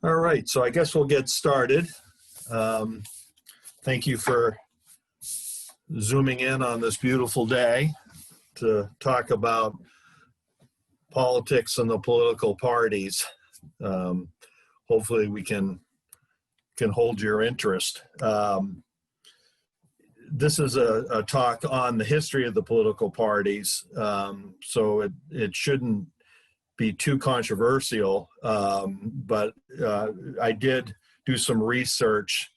All right, so I guess we'll get started. Thank you for zooming in on this beautiful day to talk about politics and the political parties. Hopefully we can hold your interest. This is a talk on the history of the political parties, so it shouldn't be too controversial, but I did do some research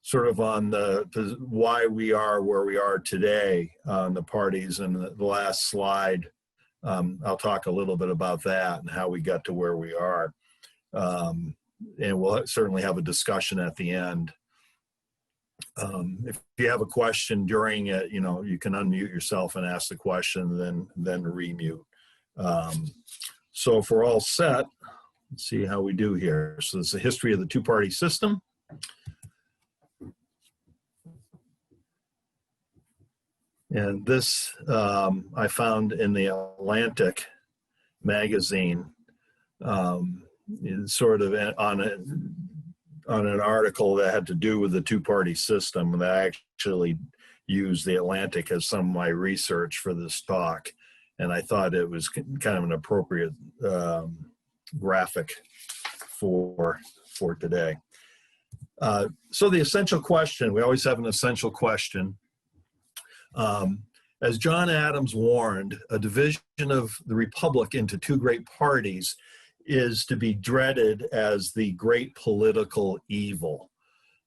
sort of on the why we are where we are today on the parties. And the last slide, I'll talk a little bit about that and how we got to where we are. And we'll certainly have a discussion at the end. If you have a question during it, you can unmute yourself and ask the question, then remute. So if we're all set, let's see how we do here. So this is the history of the two-party system. And this I found in the Atlantic magazine, sort of on an article that had to do with the two-party system. And I actually used the Atlantic as some of my research for this talk. And I thought it was kind of an appropriate graphic for today. So the essential question, we always have an essential question. As John Adams warned, a division of the Republic into two great parties is to be dreaded as the great political evil.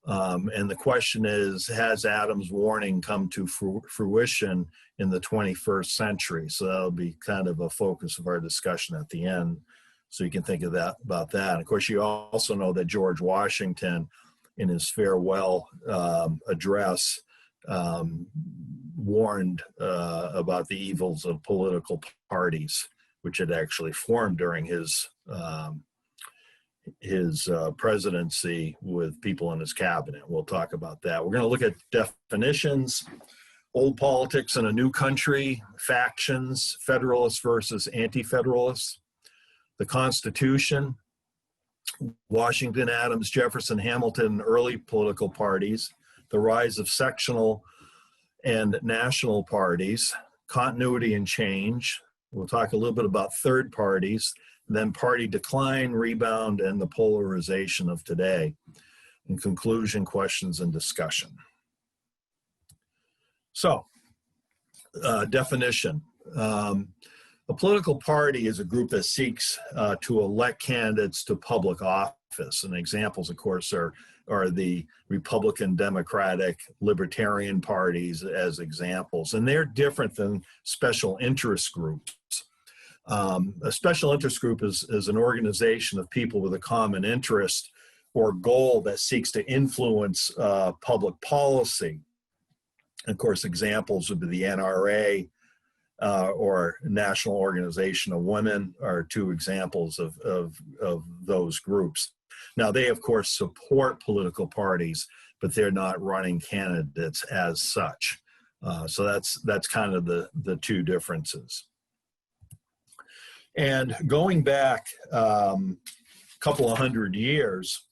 And the question is, has Adams' warning come to fruition in the 21st century? So that'll be kind of a focus of our discussion at the end. So you can think of that about that. And of course, you also know that George Washington, in his farewell address, warned about the evils of political parties, which had actually formed during his presidency with people in his cabinet. We'll talk about that. We're going to look at definitions, old politics in a new country, factions, Federalists versus Anti-Federalists, the Constitution, Washington, Adams, Jefferson, Hamilton, early political parties, the rise of sectional and national parties, continuity and change. We'll talk a little bit about third parties, then party decline, rebound, and the polarization of today. In conclusion, questions and discussion. So, definition. A political party is a group that seeks to elect candidates to public office. And examples, of course, are the Republican, Democratic, Libertarian parties as examples. And they're different than special interest groups. A special interest group is an organization of people with a common interest or goal that seeks to influence public policy. And of course, examples would be the NRA or National Organization of Women are two examples of those groups. Now, they, of course, support political parties, but they're not running candidates as such. So that's kind of the two differences. And going back a couple of hundred years,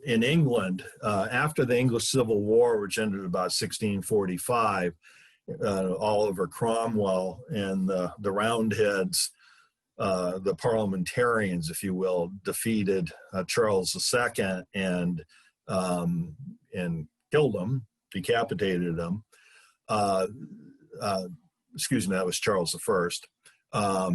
in England, after the English Civil War, which ended about 1645, Oliver Cromwell and the Roundheads, the parliamentarians, if you will, defeated Charles II and killed him, decapitated him. Excuse me, that was Charles I.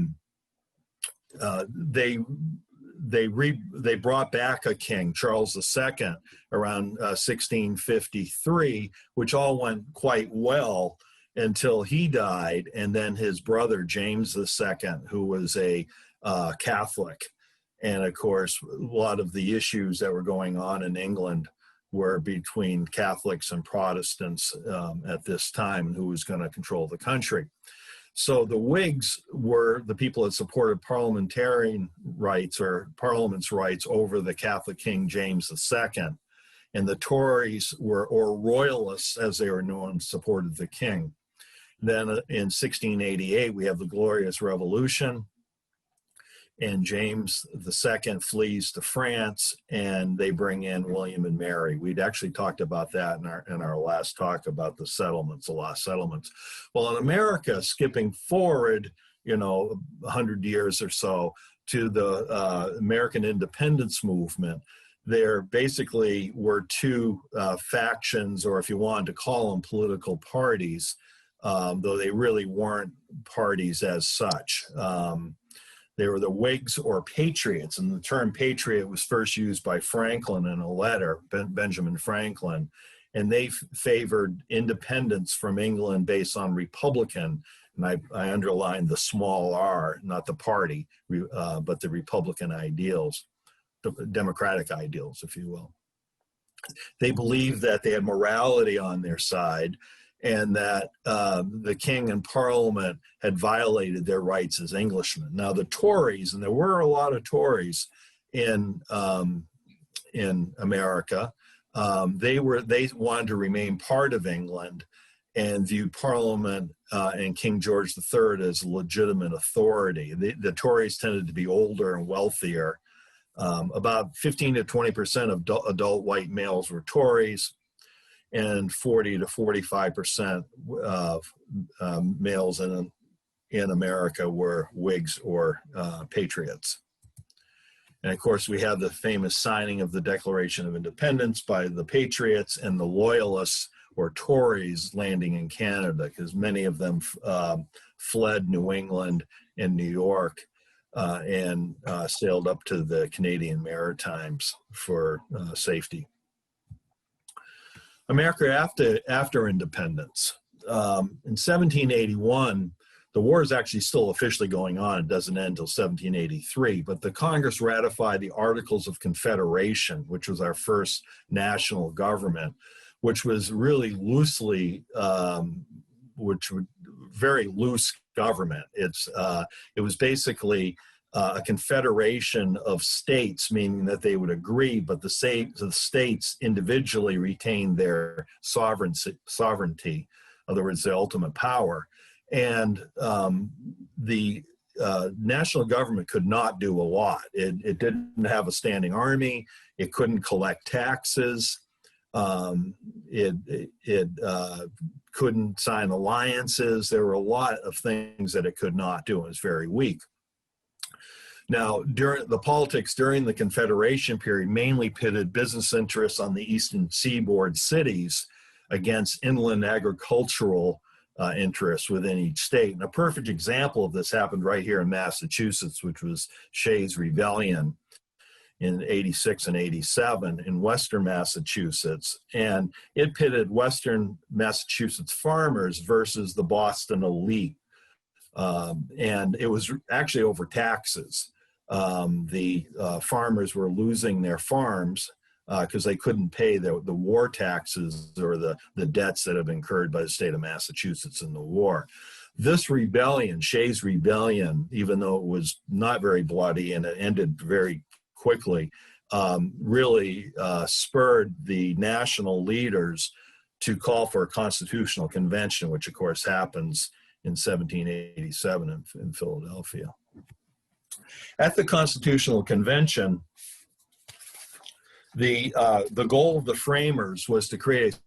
They brought back a king, Charles II, around 1653, which all went quite well until he died, and then his brother James II, who was a Catholic. And of course, a lot of the issues that were going on in England were between Catholics and Protestants at this time, who was going to control the country. So the Whigs were the people that supported parliamentarian rights or Parliament's rights over the Catholic King James II. And the Tories were, or Royalists as they were known, supported the king. Then in 1688, we have the Glorious Revolution. and James II flees to France, and they bring in William and Mary. We'd actually talked about that in our last talk about the settlements, the lost settlements. Well, in America, skipping forward, 100 years or so to the American independence movement, there basically were two factions, or if you wanted to call them political parties, though they really weren't parties as such. They were the Whigs or Patriots, and the term patriot was first used by Franklin in a letter, Benjamin Franklin, and they favored independence from England based on Republican, and I underlined the small r, not the party, but the Republican ideals, the democratic ideals, if you will. They believed that they had morality on their side, and that the king and parliament had violated their rights as Englishmen. Now the Tories, and there were a lot of Tories in America, they wanted to remain part of England and viewed Parliament and King George III as legitimate authority. The Tories tended to be older and wealthier. About 15 to 20% of adult white males were Tories, and 40 to 45% of males in America were Whigs or Patriots. And of course, we have the famous signing of the Declaration of Independence by the Patriots and the Loyalists or Tories landing in Canada, because many of them fled New England and New York and sailed up to the Canadian Maritimes for safety. America after independence. In 1781, the war is actually still officially going on. It doesn't end until 1783, but the Congress ratified the Articles of Confederation, which was our first national government, which was really very loose government. It was basically a confederation of states, meaning that they would agree, but the states individually retained their sovereignty, in other words, the ultimate power. And the national government could not do a lot. It didn't have a standing army. It couldn't collect taxes. It couldn't sign alliances. There were a lot of things that it could not do. It was very weak. Now, during the politics during the Confederation period mainly pitted business interests on the eastern seaboard cities against inland agricultural interests within each state. And a perfect example of this happened right here in Massachusetts, which was Shays' Rebellion in 86 and 87 in Western Massachusetts. And it pitted Western Massachusetts farmers versus the Boston elite. And it was actually over taxes. The farmers were losing their farms because they couldn't pay the war taxes or the debts that have been incurred by the state of Massachusetts in the war. This rebellion, Shays' Rebellion, even though it was not very bloody and it ended very quickly, really spurred the national leaders to call for a constitutional convention, which of course happens in 1787 in Philadelphia. At the Constitutional Convention, the goal of the framers was to create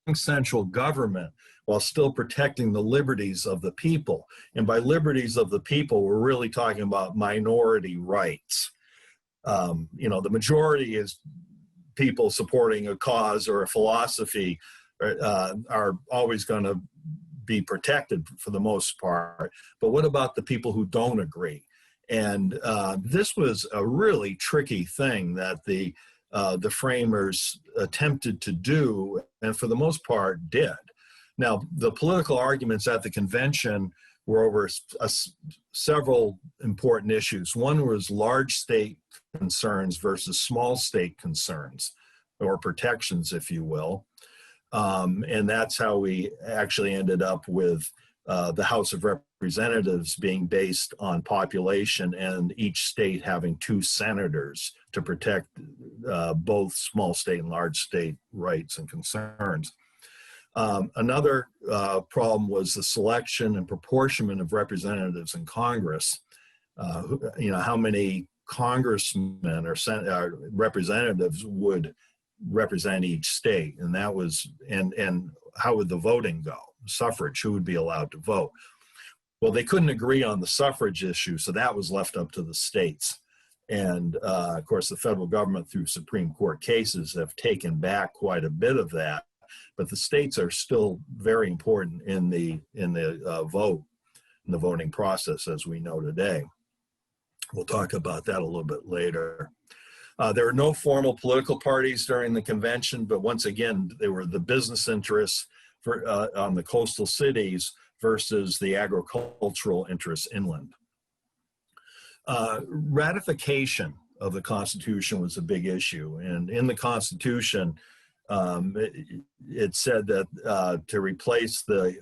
a central government while still protecting the liberties of the people. And by liberties of the people, we're really talking about minority rights. The majority is people supporting a cause or a philosophy are always going to be protected for the most part. But what about the people who don't agree? And this was a really tricky thing that the framers attempted to do, and for the most part did. Now, the political arguments at the convention were over several important issues. One was large state concerns versus small state concerns, or protections, if you will. And that's how we actually ended up with the House of Representatives being based on population and each state having 2 senators to protect both small state and large state rights and concerns. Another problem was the selection and proportionment of representatives in Congress. how many congressmen or representatives would represent each state, and that was, and how would the voting go? Suffrage, who would be allowed to vote? Well, they couldn't agree on the suffrage issue, so that was left up to the states. And of course, the federal government through Supreme Court cases have taken back quite a bit of that, but the states are still very important in the vote, in the voting process, as we know today. We'll talk about that a little bit later. There were no formal political parties during the convention, but once again, they were the business interests on the coastal cities versus the agricultural interests inland. Ratification of the Constitution was a big issue, and in the Constitution, it said that to replace the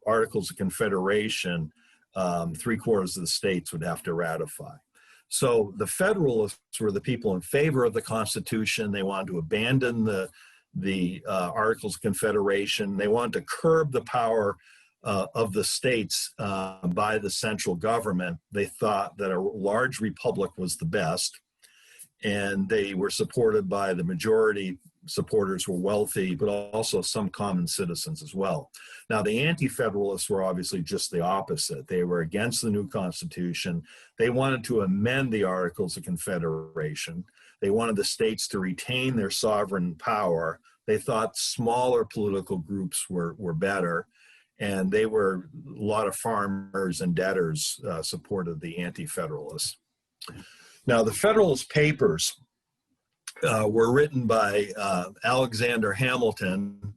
Articles of Confederation, 3/4 of the states would have to ratify. So the Federalists were the people in favor of the Constitution. They wanted to abandon the Articles of Confederation. They wanted to curb the power of the states by the central government. They thought that a large republic was the best, and they were supported by the majority. Supporters were wealthy, but also some common citizens as well. Now, the Anti-Federalists were obviously just the opposite. They were against the new Constitution. They wanted to amend the Articles of Confederation. They wanted the states to retain their sovereign power. They thought smaller political groups were better, and they were, a lot of farmers and debtors supported the Anti-Federalists. Now, the Federalist Papers were written by Alexander Hamilton,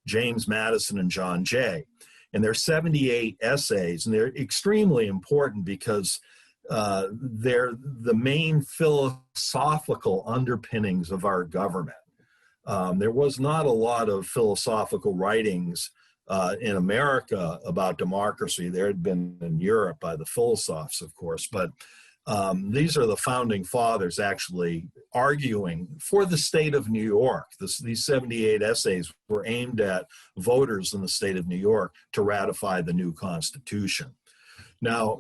James Madison, and John Jay. And they're 78 essays, and they're extremely important because they're the main philosophical underpinnings of our government. There was not a lot of philosophical writings in America about democracy. There had been in Europe by the philosophers, of course, but these are the founding fathers actually arguing for the state of New York. These 78 essays were aimed at voters in the state of New York to ratify the new Constitution. Now,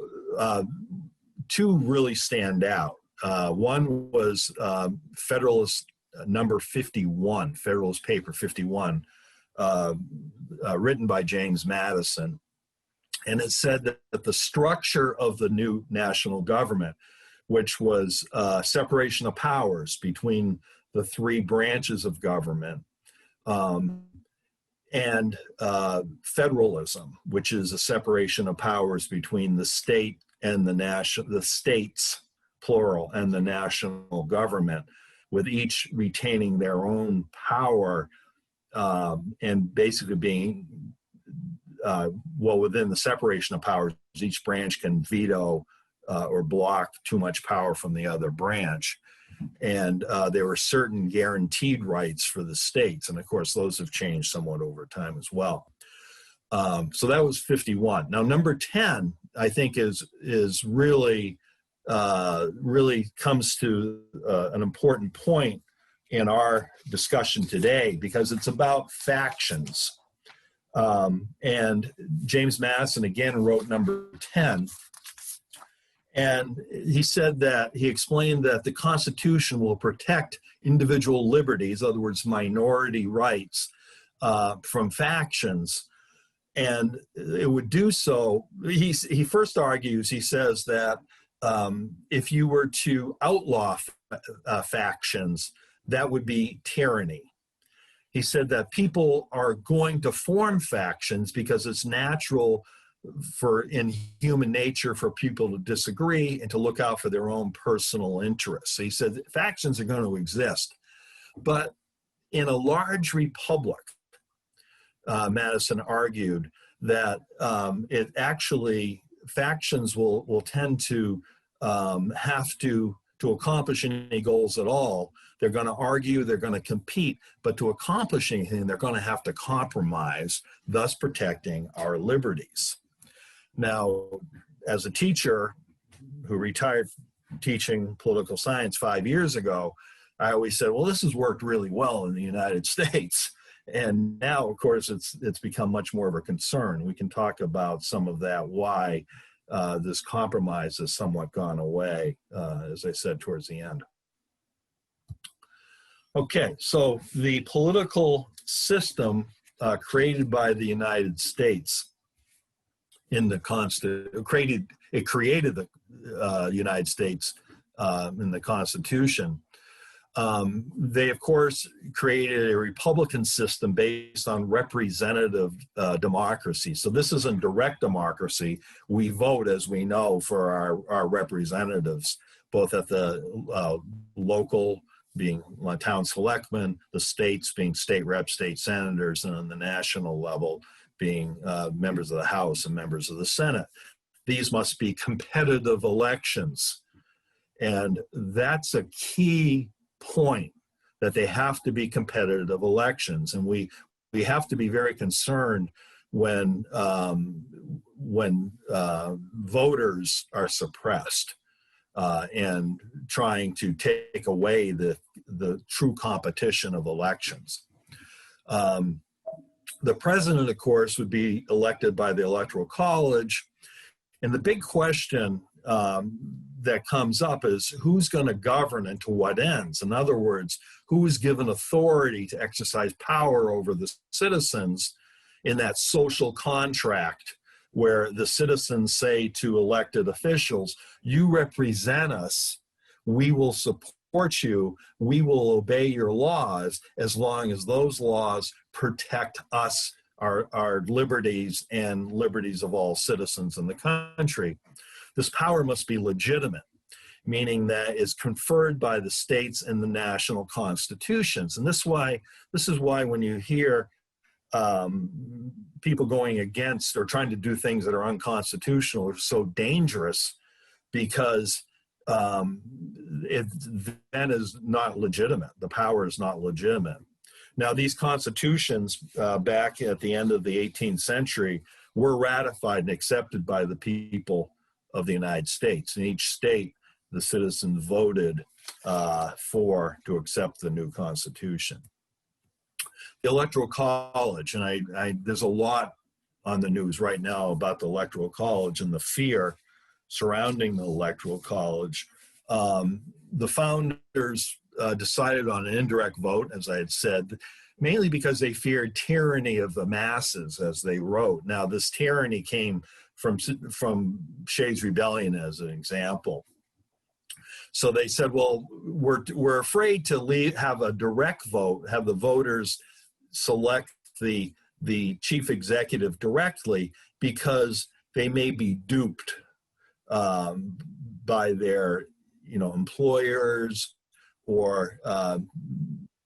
two really stand out. One was Federalist number 51, Federalist Paper 51, written by James Madison. And it said that the structure of the new national government, which was separation of powers between the three branches of government, and federalism, which is a separation of powers between the state and the states, plural, and the national government, with each retaining their own power and basically being within the separation of powers, each branch can veto or block too much power from the other branch. And there were certain guaranteed rights for the states. And of course, those have changed somewhat over time as well. So that was 51. Now, number 10, I think is really comes to an important point in our discussion today, because it's about factions. And James Madison again wrote number 10. And he said that, he explained that the Constitution will protect individual liberties, in other words, minority rights, from factions. And it would do so, he first argues, he says that if you were to outlaw factions, that would be tyranny. He said that people are going to form factions because it's natural in human nature for people to disagree and to look out for their own personal interests. He said factions are going to exist, but in a large republic, Madison argued that it actually, factions will tend to have to accomplish any goals at all. They're going to argue, they're going to compete, but to accomplish anything, they're going to have to compromise, thus protecting our liberties. Now, as a teacher who retired teaching political science 5 years ago, I always said, well, this has worked really well in the United States. And now, of course, it's become much more of a concern. We can talk about some of that, why this compromise has somewhat gone away, as I said, towards the end. Okay, so the political system created by the United States in the created the United States in the Constitution. They, of course, created a republican system based on representative democracy. So this isn't direct democracy. We vote, as we know, for our representatives, both at the local, being town selectmen, the states being state reps, state senators, and on the national level being members of the House and members of the Senate. These must be competitive elections. And that's a key point, that they have to be competitive elections. And we have to be very concerned when voters are suppressed and trying to take away the true competition of elections. The president, of course, would be elected by the Electoral College. And the big question that comes up is who's going to govern and to what ends? In other words, who is given authority to exercise power over the citizens in that social contract where the citizens say to elected officials, you represent us, we will support you, we will obey your laws as long as those laws protect us, our liberties and liberties of all citizens in the country. This power must be legitimate, meaning that is conferred by the states and the national constitutions. And this is why when you hear people going against or trying to do things that are unconstitutional are so dangerous, because it then is not legitimate. The power is not legitimate. Now, these constitutions back at the end of the 18th century were ratified and accepted by the people of the United States. In each state, the citizens voted to accept the new Constitution. The Electoral College, and there's a lot on the news right now about the Electoral College and the fear surrounding the Electoral College. The founders decided on an indirect vote, as I had said, mainly because they feared tyranny of the masses, as they wrote. Now, this tyranny came from Shays' Rebellion as an example. So they said, well, we're afraid to have a direct vote, have the voters select the chief executive directly, because they may be duped by their employers, or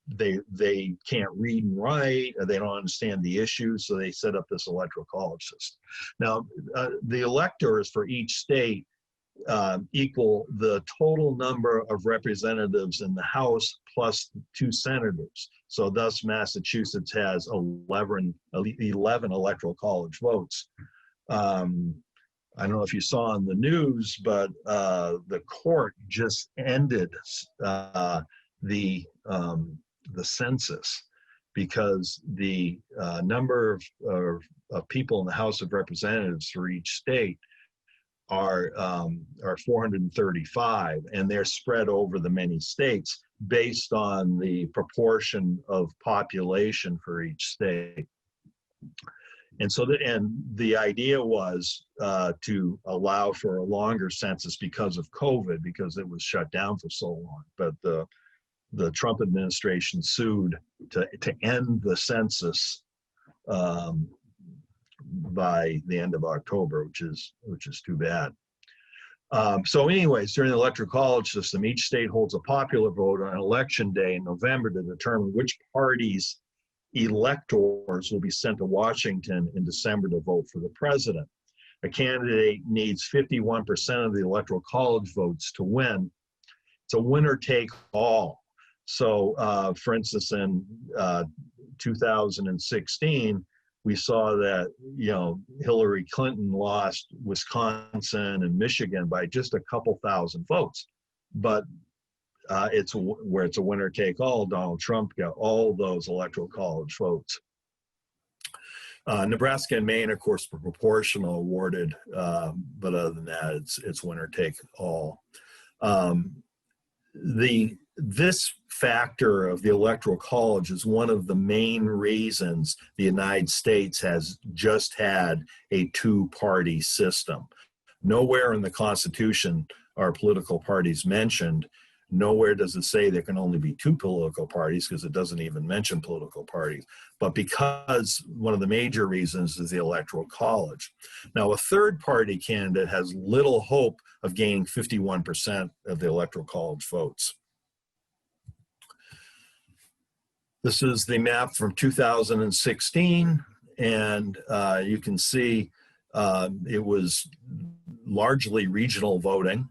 they can't read and write, or they don't understand the issues, so they set up this electoral college system. Now, the electors for each state equal the total number of representatives in the House plus 2 senators. So thus Massachusetts has 11 electoral college votes. I don't know if you saw in the news, but the court just ended the census, because the number of people in the House of Representatives for each state are 435, and they're spread over the many states based on the proportion of population for each state. And so the idea was to allow for a longer census because of COVID, because it was shut down for so long. But the Trump administration sued to end the census by the end of October, which is too bad. So anyways, during the electoral college system, each state holds a popular vote on election day in November to determine which party's electors will be sent to Washington in December to vote for the president. A candidate needs 51% of the electoral college votes to win. It's a winner take all. So for instance, in 2016, we saw that, Hillary Clinton lost Wisconsin and Michigan by just a couple thousand votes. But it's a winner take all. Donald Trump got all those electoral college votes. Nebraska and Maine, of course, were proportional awarded, but other than that, it's winner take all. This factor of the Electoral College is one of the main reasons the United States has just had a two-party system. Nowhere in the Constitution are political parties mentioned. Nowhere does it say there can only be two political parties, because it doesn't even mention political parties. But because one of the major reasons is the Electoral College. Now, a third party candidate has little hope of gaining 51% of the Electoral College votes. This is the map from 2016, and you can see it was largely regional voting.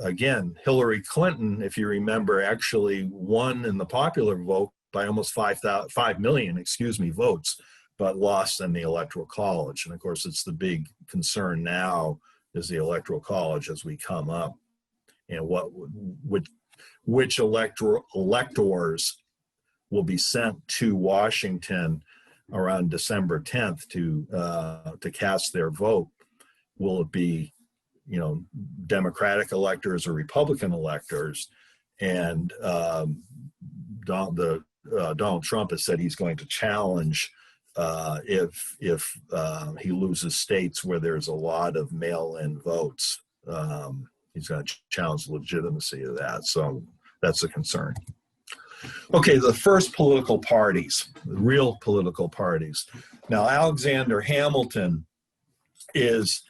Again, Hillary Clinton, if you remember, actually won in the popular vote by almost 5 million, votes, but lost in the Electoral College. And of course, it's the big concern now is the Electoral College as we come up, and which electors will be sent to Washington around December 10th to cast their vote. Will it be, Democratic electors or Republican electors? And Donald Trump has said he's going to challenge if he loses states where there's a lot of mail-in votes. He's going to challenge the legitimacy of that. So that's a concern. Okay, the first political parties, real political parties. Now, Alexander Hamilton is,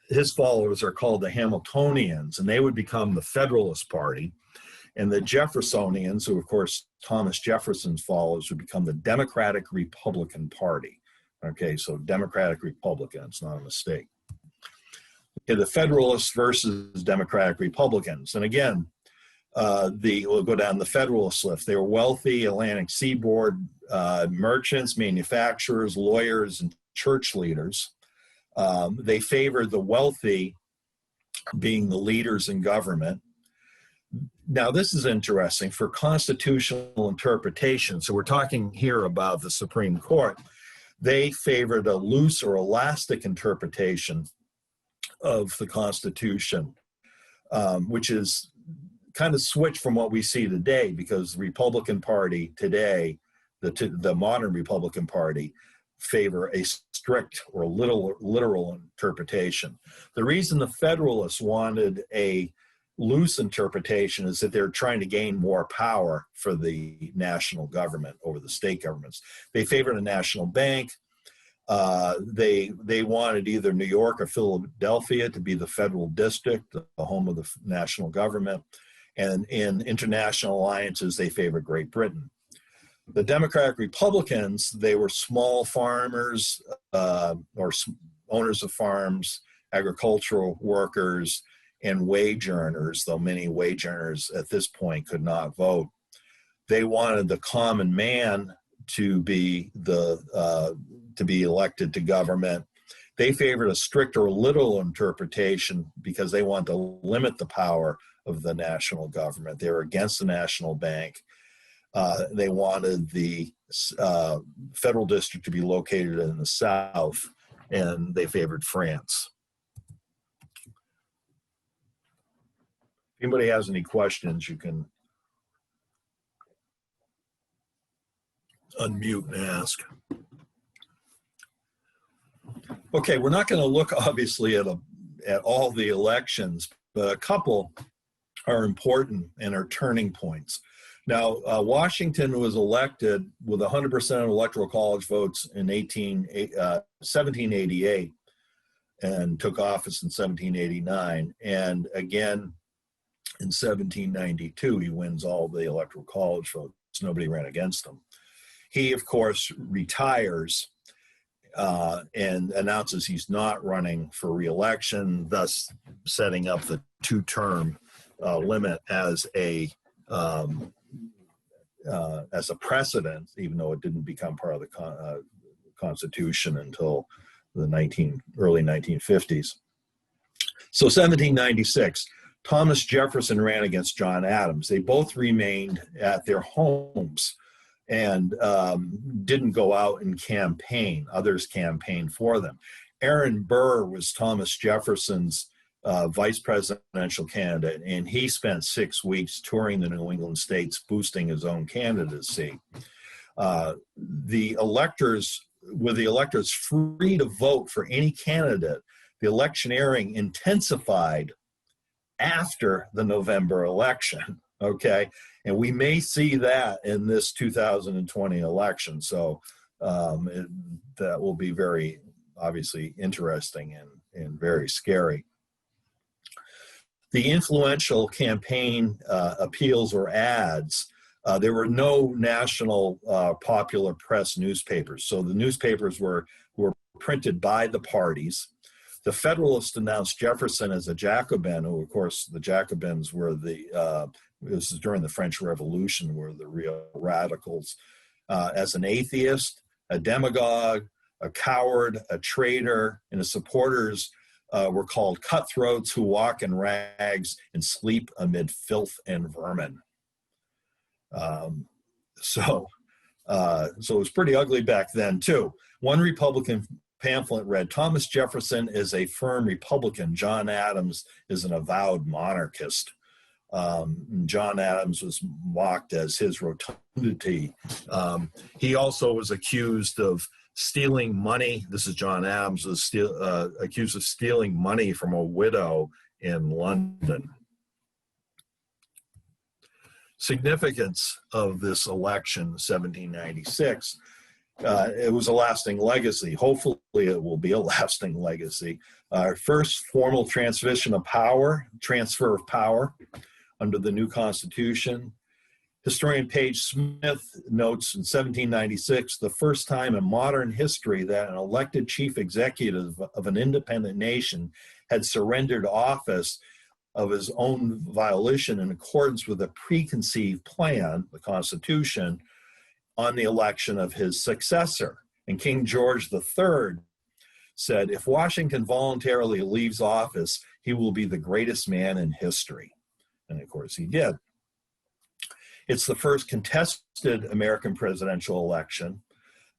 his followers are called the Hamiltonians, and they would become the Federalist Party. And the Jeffersonians, who of course Thomas Jefferson's followers, would become the Democratic Republican Party. Okay, so Democratic Republicans, not a mistake. Okay, the Federalists versus Democratic Republicans. And again, we'll go down the Federalist list. They were wealthy Atlantic seaboard merchants, manufacturers, lawyers, and church leaders. They favored the wealthy being the leaders in government. Now, this is interesting for constitutional interpretation. So we're talking here about the Supreme Court. They favored a loose or elastic interpretation of the Constitution, which is kind of switched from what we see today, because the Republican Party today, the modern Republican Party, favor a strict or literal interpretation. The reason the Federalists wanted a loose interpretation is that they're trying to gain more power for the national government over the state governments. They favored a national bank. They wanted either New York or Philadelphia to be the federal district, the home of the national government. And in international alliances, they favored Great Britain. The Democratic Republicans, they were small farmers or owners of farms, agricultural workers, and wage earners, though many wage earners at this point could not vote. They wanted the common man to be elected to government. They favored a strict or literal interpretation because they wanted to limit the power of the national government. They were against the national bank. They wanted the federal district to be located in the South, and they favored France. If anybody has any questions, you can unmute and ask. Okay, we're not going to look obviously at all the elections, but a couple are important and are turning points. Now, Washington was elected with 100% of electoral college votes in 1788 and took office in 1789. And again, in 1792, he wins all the electoral college votes. Nobody ran against him. He, of course, retires and announces he's not running for re-election, thus setting up the two-term limit as a precedent, even though it didn't become part of the Constitution until the early 1950s. So 1796, Thomas Jefferson ran against John Adams. They both remained at their homes, and didn't go out and campaign. Others campaigned for them. Aaron Burr was Thomas Jefferson's vice presidential candidate, and he spent 6 weeks touring the New England states, boosting his own candidacy. The electors free to vote for any candidate, the electioneering intensified after the November election, okay? And we may see that in this 2020 election. So that will be very, obviously, interesting and very scary. The influential campaign appeals or ads, there were no national popular press newspapers. So the newspapers were printed by the parties. The Federalists announced Jefferson as a Jacobin, who, of course, the Jacobins were this is during the French Revolution, were the real radicals, as an atheist, a demagogue, a coward, a traitor, and his supporters were called cutthroats who walk in rags and sleep amid filth and vermin. So it was pretty ugly back then, too. One Republican pamphlet read, Thomas Jefferson is a firm Republican. John Adams is an avowed monarchist. John Adams was mocked as his rotundity. He also was accused of stealing money. This is John Adams, was accused of stealing money from a widow in London. Significance of this election, 1796, it was a lasting legacy. Hopefully it will be a lasting legacy. Our first formal transfer of power under the new Constitution. Historian Page Smith notes in 1796, the first time in modern history that an elected chief executive of an independent nation had surrendered office of his own volition in accordance with a preconceived plan, the Constitution, on the election of his successor. And King George III said, if Washington voluntarily leaves office, he will be the greatest man in history. And of course he did. It's the first contested American presidential election.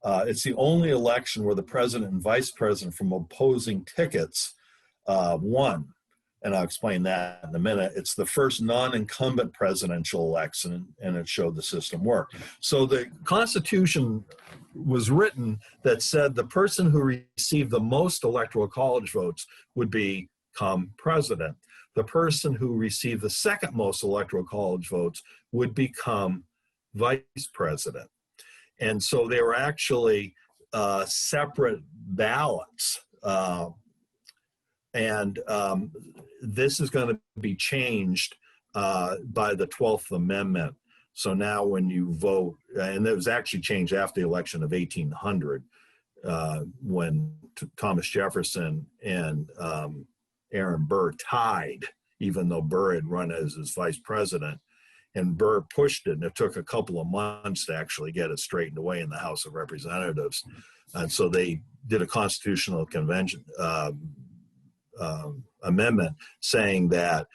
It's the only election where the president and vice president from opposing tickets won. And I'll explain that in a minute. It's the first non-incumbent presidential election, and it showed the system worked. So the Constitution was written that said the person who received the most electoral college votes would become president. The person who received the second most electoral college votes would become vice president. And so they were actually separate ballots. This is going to be changed by the 12th Amendment. So now when you vote, and it was actually changed after the election of 1800, when Thomas Jefferson and Aaron Burr tied, even though Burr had run as his vice president, and Burr pushed it, and it took a couple of months to actually get it straightened away in the House of Representatives. And so they did a constitutional convention amendment saying that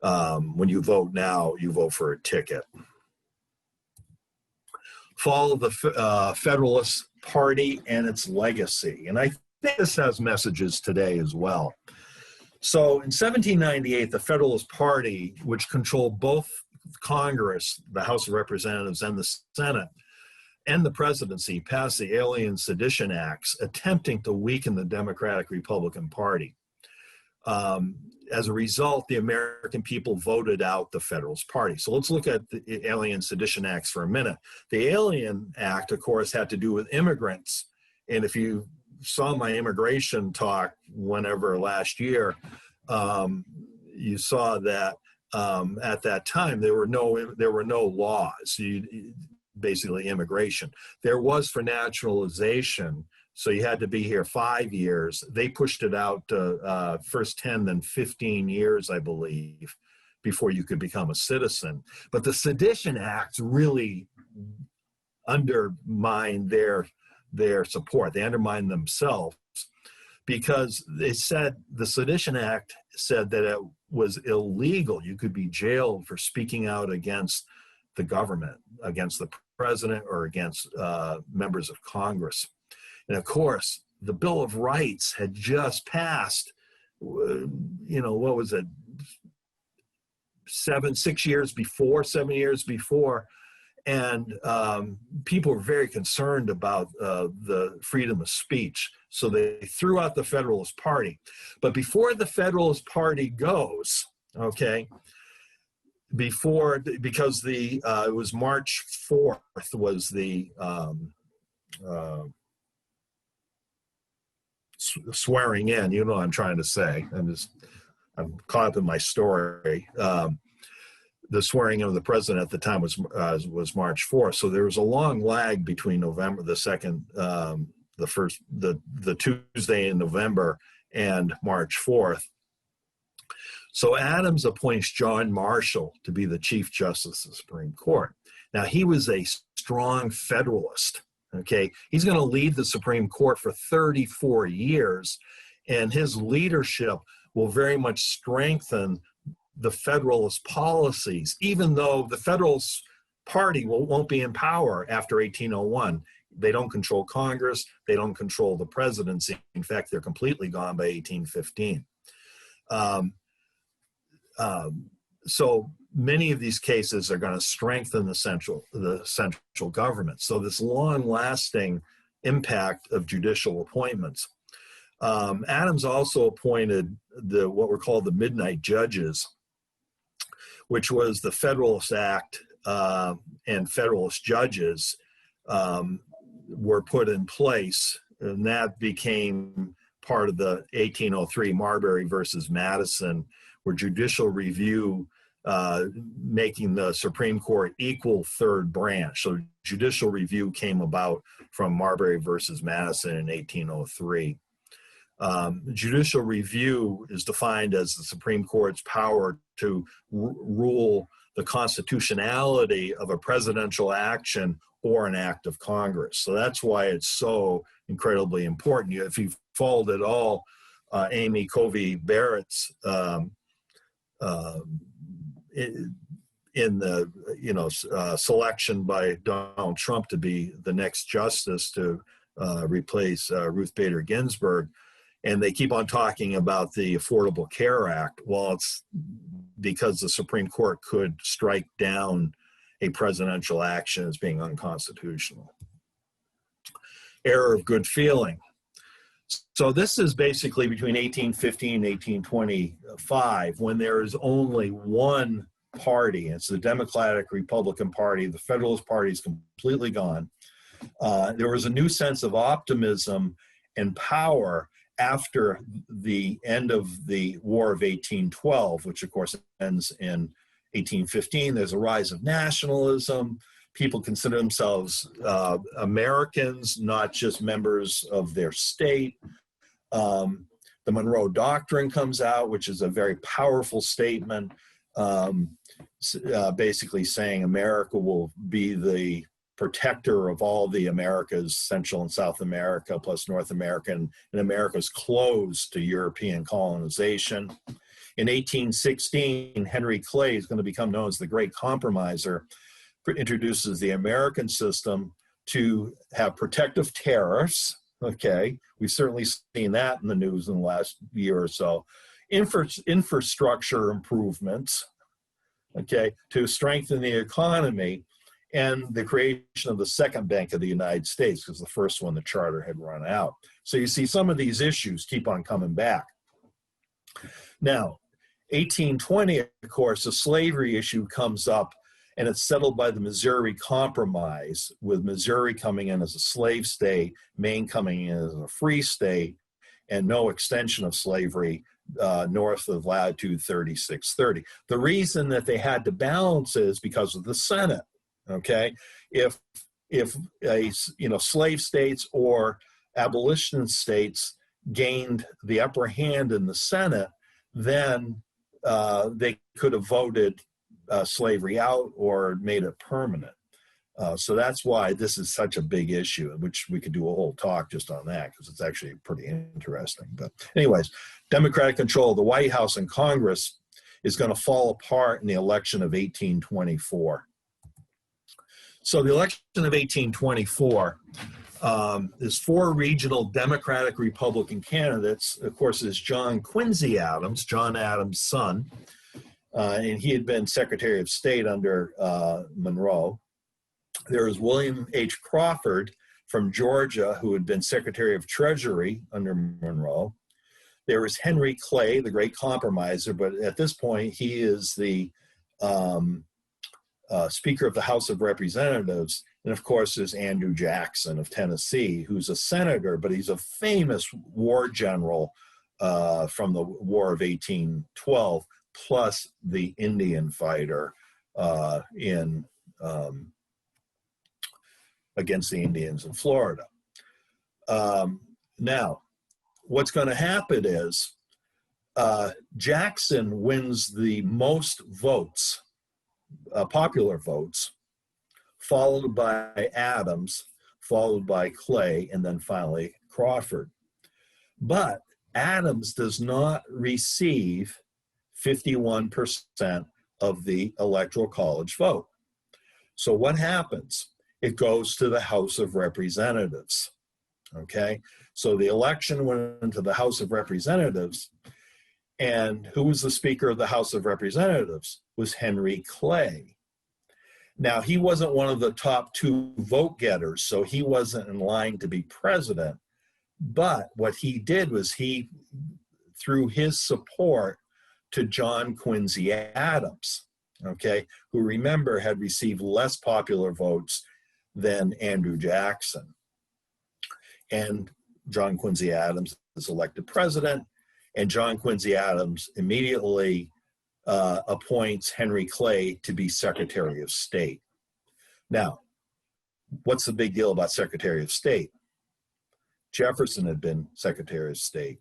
when you vote now, you vote for a ticket. Fall of the Federalist Party and its legacy. And I think this has messages today as well. So in 1798, the Federalist Party, which controlled both Congress, the House of Representatives, and the Senate, and the presidency, passed the Alien Sedition Acts, attempting to weaken the Democratic Republican Party. As a result, the American people voted out the Federalist Party. So let's look at the Alien Sedition Acts for a minute. The Alien Act, of course, had to do with immigrants. And if you saw my immigration talk whenever last year, you saw that at that time there were no laws. Basically immigration. There was for naturalization. So you had to be here 5 years. They pushed it out to first 10, then 15 years, I believe, before you could become a citizen. But the Sedition Acts really undermined their support. They undermined themselves because they said the Sedition Act said that it was illegal. You could be jailed for speaking out against the government, against the president or against members of Congress. And of course, the Bill of Rights had just passed, what was it, 7 years before, and people were very concerned about the freedom of speech. So they threw out the Federalist Party. But before the Federalist Party goes, okay, because it was March 4th was the swearing in, you know what I'm trying to say. I'm caught up in my story. The swearing in of the president at the time was March 4th. So there was a long lag between November the 2nd, the Tuesday in November and March 4th. So Adams appoints John Marshall to be the Chief Justice of the Supreme Court. Now, he was a strong Federalist, okay? He's going to lead the Supreme Court for 34 years, and his leadership will very much strengthen the Federalist policies, even though the Federalist Party won't be in power after 1801. They don't control Congress. They don't control the presidency. In fact, they're completely gone by 1815. So many of these cases are going to strengthen the central government. So this long-lasting impact of judicial appointments. Adams also appointed what were called the Midnight Judges, which was the Federalist Act, and Federalist judges were put in place, and that became part of the 1803 Marbury versus Madison, where judicial review making the Supreme Court equal third branch. So judicial review came about from Marbury versus Madison in 1803. Judicial review is defined as the Supreme Court's power to rule the constitutionality of a presidential action or an act of Congress. So that's why it's so incredibly important. If you've followed at all Amy Covey Barrett's in the selection by Donald Trump to be the next justice to replace Ruth Bader Ginsburg, and they keep on talking about the Affordable Care Act. Well, it's because the Supreme Court could strike down a presidential action as being unconstitutional. Error of good feeling. So this is basically between 1815 and 1825, when there is only one party. It's the Democratic Republican Party. The Federalist Party is completely gone. There was a new sense of optimism and power after the end of the War of 1812, which of course ends in 1815. There's a rise of nationalism. People consider themselves Americans, not just members of their state. The Monroe Doctrine comes out, which is a very powerful statement, basically saying America will be the protector of all the Americas, Central and South America, plus North America, and America's closed to European colonization. In 1816, Henry Clay is going to become known as the Great Compromiser, introduces the American system to have protective tariffs. Okay, we've certainly seen that in the news in the last year or so. Infrastructure improvements, okay, to strengthen the economy, and the creation of the second Bank of the United States, because the first one, the charter, had run out. So you see some of these issues keep on coming back. Now, 1820, of course, the slavery issue comes up, and it's settled by the Missouri Compromise, with Missouri coming in as a slave state, Maine coming in as a free state, and no extension of slavery north of latitude 3630. The reason that they had to balance is because of the Senate. Okay, if slave states or abolition states gained the upper hand in the Senate, then they could have voted slavery out or made it permanent. So that's why this is such a big issue, which we could do a whole talk just on that, because it's actually pretty interesting. But anyways, Democratic control of the White House and Congress is going to fall apart in the election of 1824. So the election of 1824, there's 4 regional Democratic Republican candidates. Of course, there's John Quincy Adams, John Adams' son, and he had been Secretary of State under Monroe. There was William H. Crawford from Georgia, who had been Secretary of Treasury under Monroe. There was Henry Clay, the great compromiser, but at this point, he is the Speaker of the House of Representatives. And of course, there's Andrew Jackson of Tennessee, who's a senator, but he's a famous war general from the War of 1812, plus the Indian fighter against the Indians in Florida. Now, what's going to happen is Jackson wins the most votes, popular votes, followed by Adams, followed by Clay, and then finally Crawford. But Adams does not receive 51% of the Electoral College vote. So what happens? It goes to the House of Representatives, okay? So the election went into the House of Representatives, and who was the Speaker of the House of Representatives? Was Henry Clay. Now, he wasn't one of the top 2 vote getters, so he wasn't in line to be president. But what he did was he threw his support to John Quincy Adams, okay, who, remember, had received less popular votes than Andrew Jackson. And John Quincy Adams is elected president, and John Quincy Adams immediately appoints Henry Clay to be Secretary of State. Now, what's the big deal about Secretary of State? Jefferson had been Secretary of State.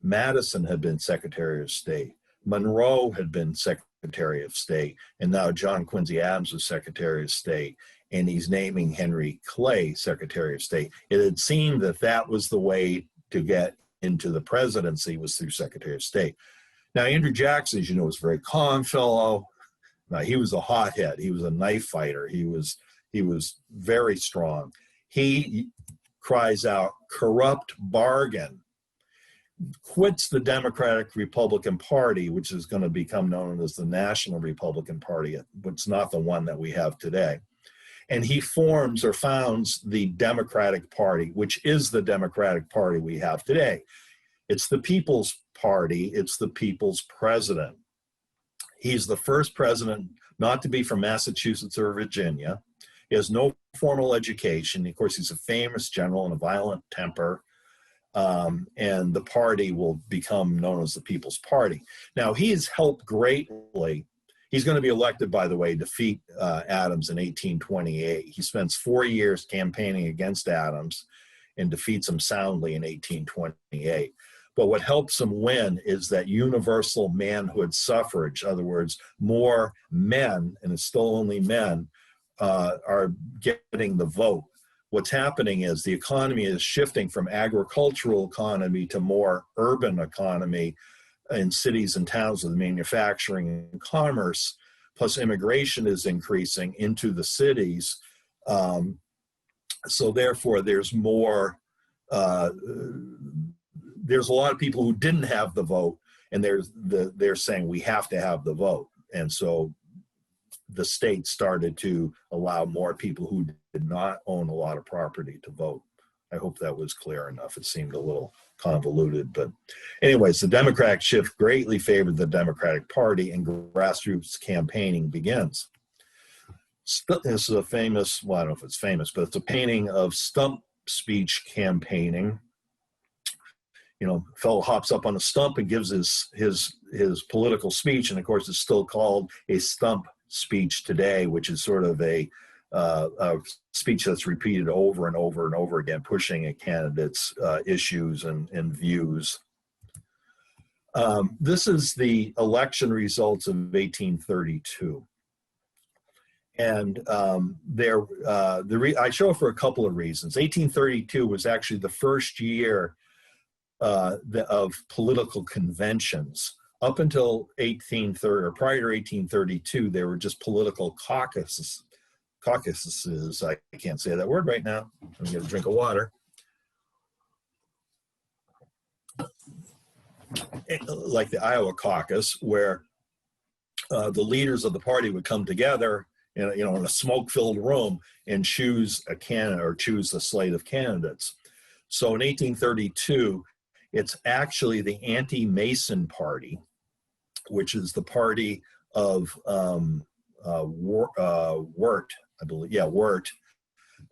Madison had been Secretary of State. Monroe had been Secretary of State. And now John Quincy Adams was Secretary of State. And he's naming Henry Clay Secretary of State. It had seemed that that was the way to get into the presidency, was through Secretary of State. Now, Andrew Jackson, as you know, was a very calm fellow. Now, he was a hothead. He was a knife fighter. He was very strong. He cries out, "Corrupt bargain," quits the Democratic Republican Party, which is going to become known as the National Republican Party, but it's not the one that we have today. And he forms or founds the Democratic Party, which is the Democratic Party we have today. It's the People's Party. It's the People's President. He's the first president not to be from Massachusetts or Virginia. He has no formal education. Of course, he's a famous general and a violent temper. And the party will become known as the People's Party. Now, he has helped greatly. He's going to be elected, by the way, defeat Adams in 1828. He spends 4 years campaigning against Adams and defeats him soundly in 1828. But what helps him win is that universal manhood suffrage. In other words, more men, and it's still only men, are getting the vote. What's happening is the economy is shifting from agricultural economy to more urban economy in cities and towns with manufacturing and commerce, plus immigration is increasing into the cities. So therefore, there's more, there's a lot of people who didn't have the vote, and they're saying we have to have the vote. And so the state started to allow more people who did not own a lot of property to vote. I hope that was clear enough. It seemed a little convoluted, but anyways, the Democratic shift greatly favored the Democratic Party, and grassroots campaigning begins. This is a famous, well, I don't know if it's famous, but it's a painting of Stump speech campaigning. You know, a fellow hops up on a stump and gives his political speech, and of course it's still called a stump speech today, which is sort of a speech that's repeated over and over and over again, pushing a candidate's issues and views. This is the election results of 1832. And I show it for a couple of reasons. 1832 was actually the first year of political conventions. Up until 1830, or prior to 1832, they were just political caucuses caucuses, I can't say that word right now. I'm get a drink of water. Like the Iowa caucus, where the leaders of the party would come together in a smoke-filled room and choose a candidate or choose a slate of candidates. So in 1832, it's actually the Anti-Mason Party, which is the party of Wirt, I believe. Yeah, Wirt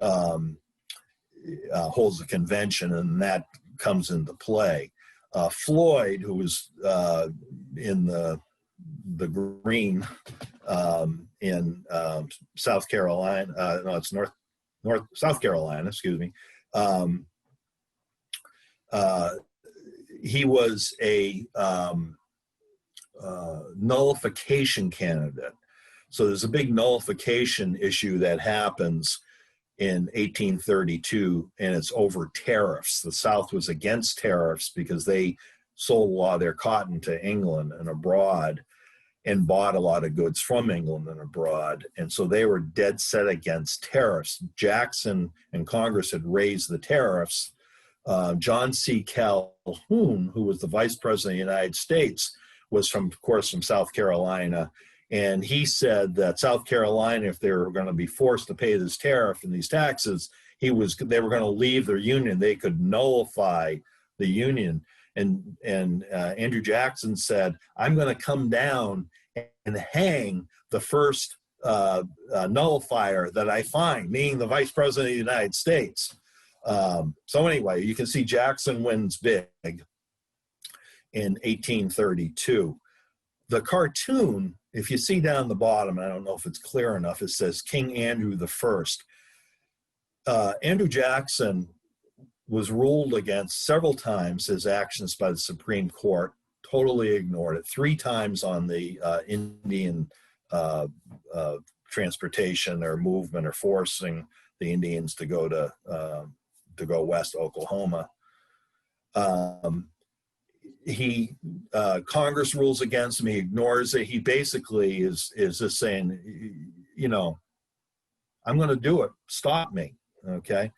holds a convention, and that comes into play. Floyd, who was in the Green in South Carolina, no, it's North South Carolina, excuse me. He was a nullification candidate. So there's a big nullification issue that happens in 1832, and it's over tariffs. The South was against tariffs because they sold a lot of their cotton to England and abroad and bought a lot of goods from England and abroad. And so they were dead set against tariffs. Jackson and Congress had raised the tariffs. John C. Calhoun, who was the vice president of the United States, was of course, from South Carolina. And he said that South Carolina, if they were going to be forced to pay this tariff and these taxes, they were going to leave their union. They could nullify the union. And Andrew Jackson said, I'm going to come down and hang the first nullifier that I find, meaning the vice president of the United States. So anyway, you can see Jackson wins big in 1832. The cartoon, if you see down the bottom, I don't know if it's clear enough, it says King Andrew I. Andrew Jackson was ruled against several times, his actions by the Supreme Court, totally ignored it. 3 times on the Indian transportation or movement or forcing the Indians to go west to Oklahoma. Congress rules against him. He ignores it. He basically is just saying, I'm going to do it. Stop me. Okay.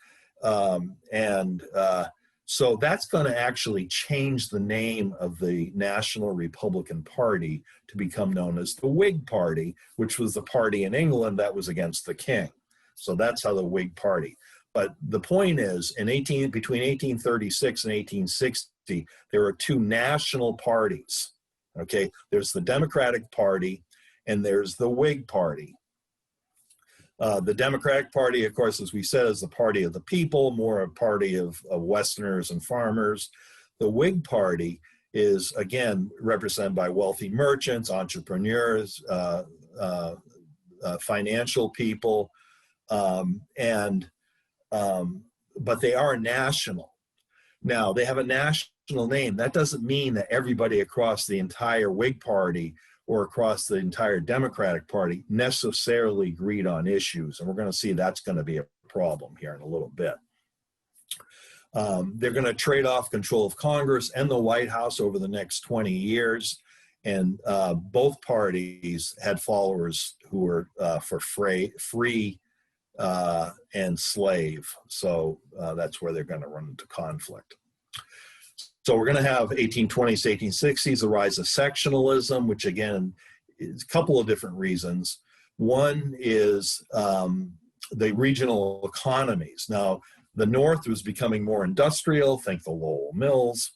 So that's going to actually change the name of the National Republican Party to become known as the Whig Party, which was the party in England that was against the king. So that's how the Whig Party. But the point is, between 1836 and 1860, there were 2 national parties. Okay, there's the Democratic Party and there's the Whig Party. The Democratic Party, of course, as we said, is the party of the people, more a party of Westerners and farmers. The Whig Party is, again, represented by wealthy merchants, entrepreneurs, financial people, but they are national. Now, they have a national name. That doesn't mean that everybody across the entire Whig Party or across the entire Democratic Party necessarily agreed on issues. And we're going to see that's going to be a problem here in a little bit. They're going to trade off control of Congress and the White House over the next 20 years. And both parties had followers who were for free and slave. So that's where they're going to run into conflict. So we're going to have 1820s to 1860s, the rise of sectionalism, which again is a couple of different reasons. One is the regional economies. Now, the North was becoming more industrial, think the Lowell Mills,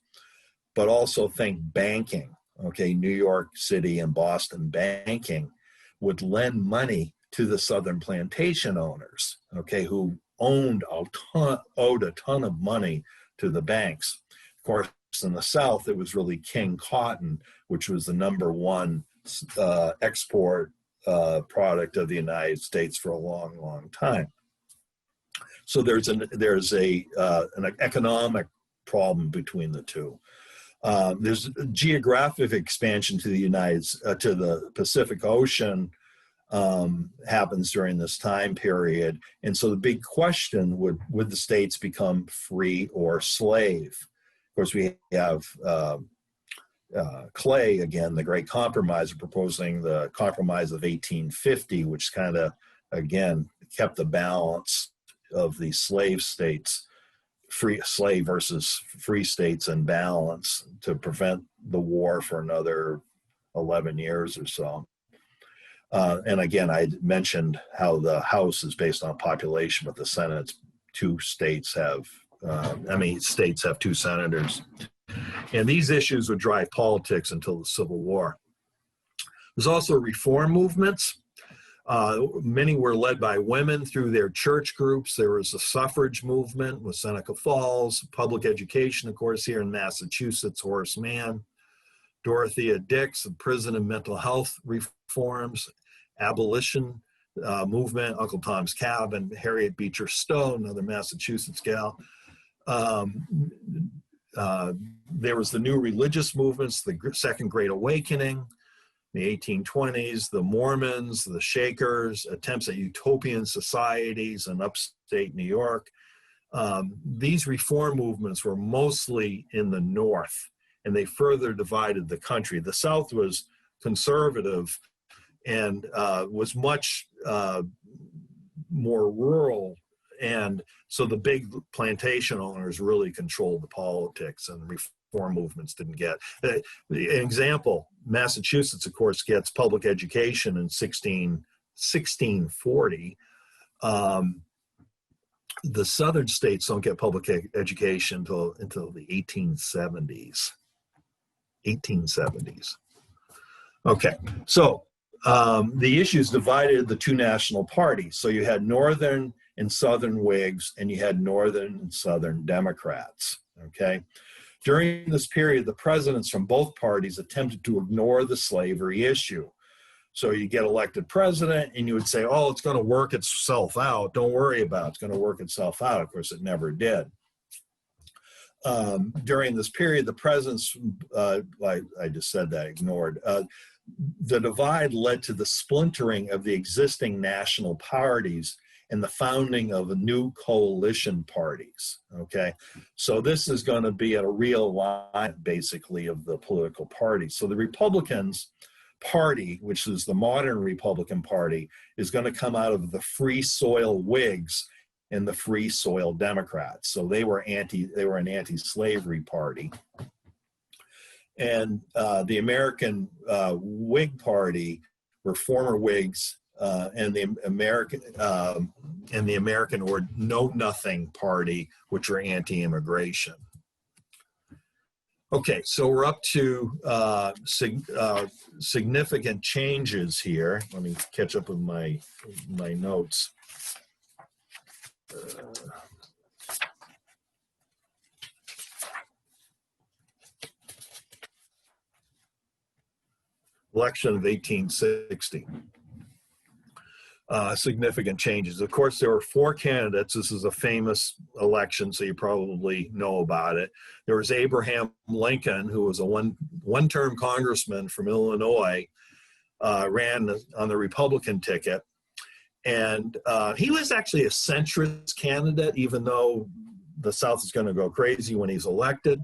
but also think banking. Okay, New York City and Boston banking would lend money to the Southern plantation owners, okay, who owed a ton of money to the banks. Of course, in the South, it was really King cotton, which was the #1 export product of the United States for a long, long time. So there's an economic problem between the two. There's a geographic expansion to the Pacific Ocean happens during this time period. And so the big question would the states become free or slave? Of course, we have Clay, again, the great compromiser, proposing the Compromise of 1850, which kind of again, kept the balance of the slave states, slave versus free states in balance to prevent the war for another 11 years or so. And again, I mentioned how the House is based on population, but the Senate's states have two senators. And these issues would drive politics until the Civil War. There's also reform movements. Many were led by women through their church groups. There was a suffrage movement with Seneca Falls, public education, of course, here in Massachusetts, Horace Mann, Dorothea Dix, the prison and mental health reforms, abolition movement, Uncle Tom's Cabin, Harriet Beecher Stowe, another Massachusetts gal. There was the new religious movements, the Second Great Awakening, the 1820s, the Mormons, the Shakers, attempts at utopian societies in upstate New York. These reform movements were mostly in the North, and they further divided the country. The South was conservative and was much more rural, and so the big plantation owners really controlled the politics, and reform movements didn't get. An example, Massachusetts, of course, gets public education in 1640. The southern states don't get public education until the 1870s. Okay, so the issues divided the two national parties. So you had Northern and Southern Whigs, and you had Northern and Southern Democrats, okay? During this period, the presidents from both parties attempted to ignore the slavery issue. So you get elected president, and you would say, oh, it's going to work itself out. Don't worry about it. It's going to work itself out. Of course, it never did. During this period, the presidents, like I just said that, ignored. The divide led to the splintering of the existing national parties and the founding of a new coalition parties, okay? So this is going to be a realignment, basically, of the political parties. So the Republicans Party, which is the modern Republican Party, is going to come out of the Free Soil Whigs and the Free Soil Democrats. So they were an anti-slavery party. And the American Whig Party were former Whigs, and the American or Know Nothing Party, which were anti-immigration. Okay, so we're up to significant changes here. Let me catch up with my notes. Election of 1860. Significant changes. Of course, there were four candidates. This is a famous election, so you probably know about it. There was Abraham Lincoln, who was a one-term congressman from Illinois, ran on the Republican ticket. And he was actually a centrist candidate, even though the South is going to go crazy when he's elected.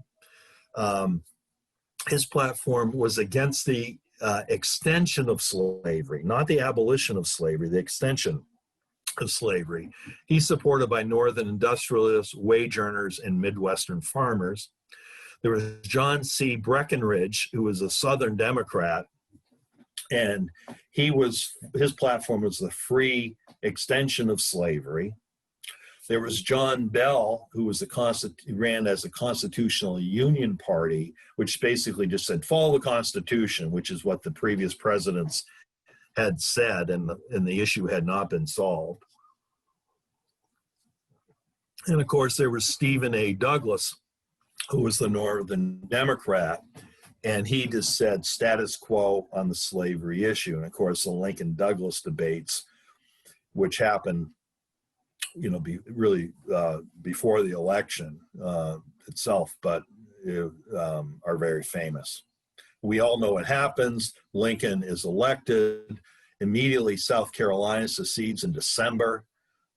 His platform was against the extension of slavery, not the abolition of slavery, the extension of slavery. He's supported by Northern industrialists, wage earners, and Midwestern farmers. There was John C. Breckinridge, who was a Southern Democrat, and his platform was the free extension of slavery. There was John Bell, who ran as a constitutional union party, which basically just said, follow the Constitution, which is what the previous presidents had said, and the issue had not been solved. And of course, there was Stephen A. Douglas, who was the Northern Democrat, and he just said status quo on the slavery issue. And of course, the Lincoln-Douglas debates, which happened before the election itself, but are very famous. We all know what happens. Lincoln is elected. Immediately, South Carolina secedes in December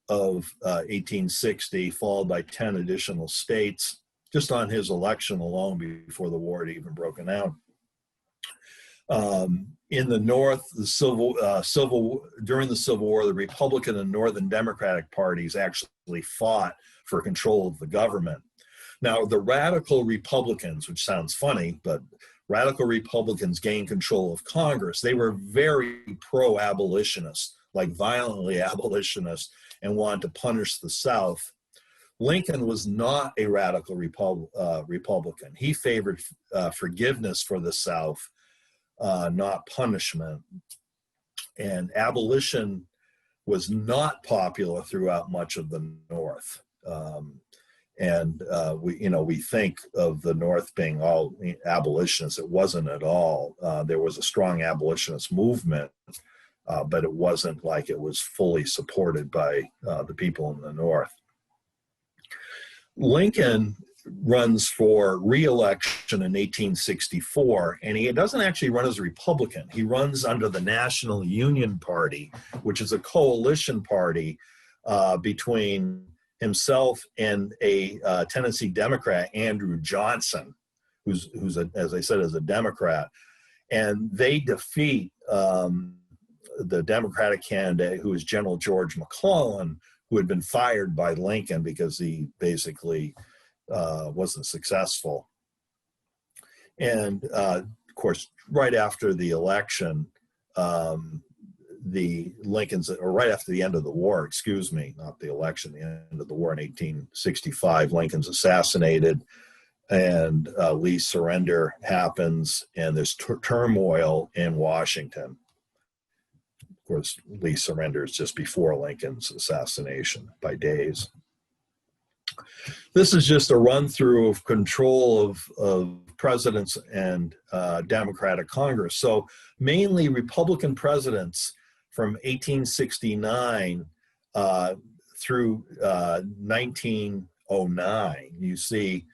of 1860, followed by 10 additional states, just on his election alone before the war had even broken out. In the North, during the Civil War, the Republican and Northern Democratic parties actually fought for control of the government. Now, the radical Republicans, which sounds funny, but radical Republicans gained control of Congress. They were very pro-abolitionist, like violently abolitionist, and wanted to punish the South. Lincoln was not a radical Republican. He favored forgiveness for the South, not punishment. And abolition was not popular throughout much of the North. We think of the North being all abolitionists. It wasn't at all. There was a strong abolitionist movement, but it wasn't like it was fully supported by the people in the North. Lincoln runs for re-election in 1864, and he doesn't actually run as a Republican. He runs under the National Union Party, which is a coalition party between himself and a Tennessee Democrat, Andrew Johnson, who's as I said, is a Democrat. And they defeat the Democratic candidate, who is General George McClellan, who had been fired by Lincoln because he basically wasn't successful. And of course, right after the election, right after the end of the war, excuse me, not the election, the end of the war in 1865, Lincoln's assassinated, and Lee's surrender happens, and there's turmoil in Washington. Of course, Lee surrenders just before Lincoln's assassination by days. This is just a run-through of control of presidents and Democratic Congress. So mainly Republican presidents from 1869 through 1909. You see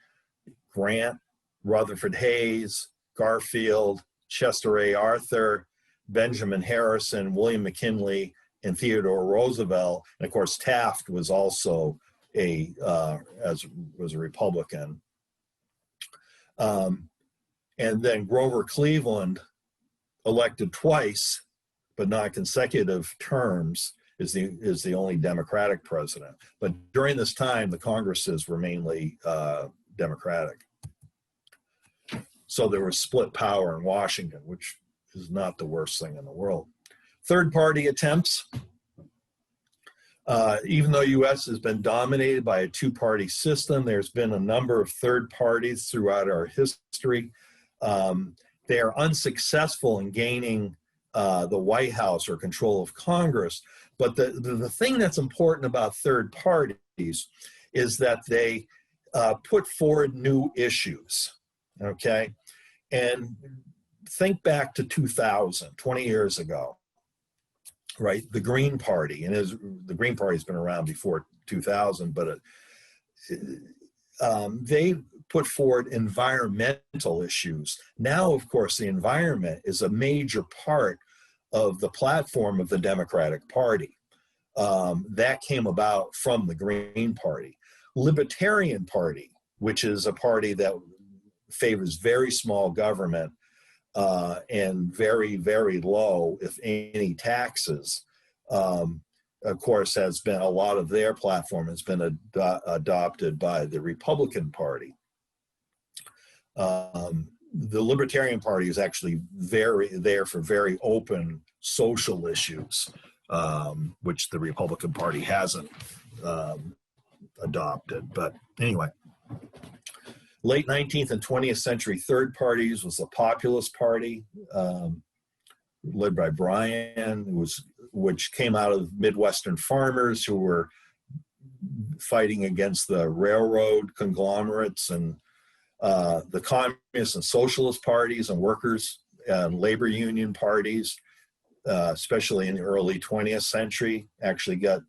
Grant, Rutherford Hayes, Garfield, Chester A. Arthur, Benjamin Harrison, William McKinley, and Theodore Roosevelt. And of course, Taft was also was a Republican. And then Grover Cleveland, elected twice, but not consecutive terms, is the only Democratic president. But during this time, the Congresses were mainly Democratic. So there was split power in Washington, which is not the worst thing in the world. Third party attempts. Even though U.S. has been dominated by a two-party system, there's been a number of third parties throughout our history. They are unsuccessful in gaining the White House or control of Congress. But the thing that's important about third parties is that they put forward new issues, okay? And think back to 2000, 20 years ago, right? The Green Party, and the Green Party's been around before 2000, but they put forward environmental issues. Now, of course, the environment is a major part of the platform of the Democratic Party. That came about from the Green Party. Libertarian Party, which is a party that favors very small government and very, very low, if any, taxes, of course, has been a lot of their platform has been adopted by the Republican Party. The Libertarian Party is actually there for very open social issues, which the Republican Party hasn't adopted. But anyway, late 19th and 20th century third parties was the Populist Party, led by Bryan, which came out of Midwestern farmers who were fighting against the railroad conglomerates, and the communist and socialist parties and workers and labor union parties, especially in the early 20th century, actually got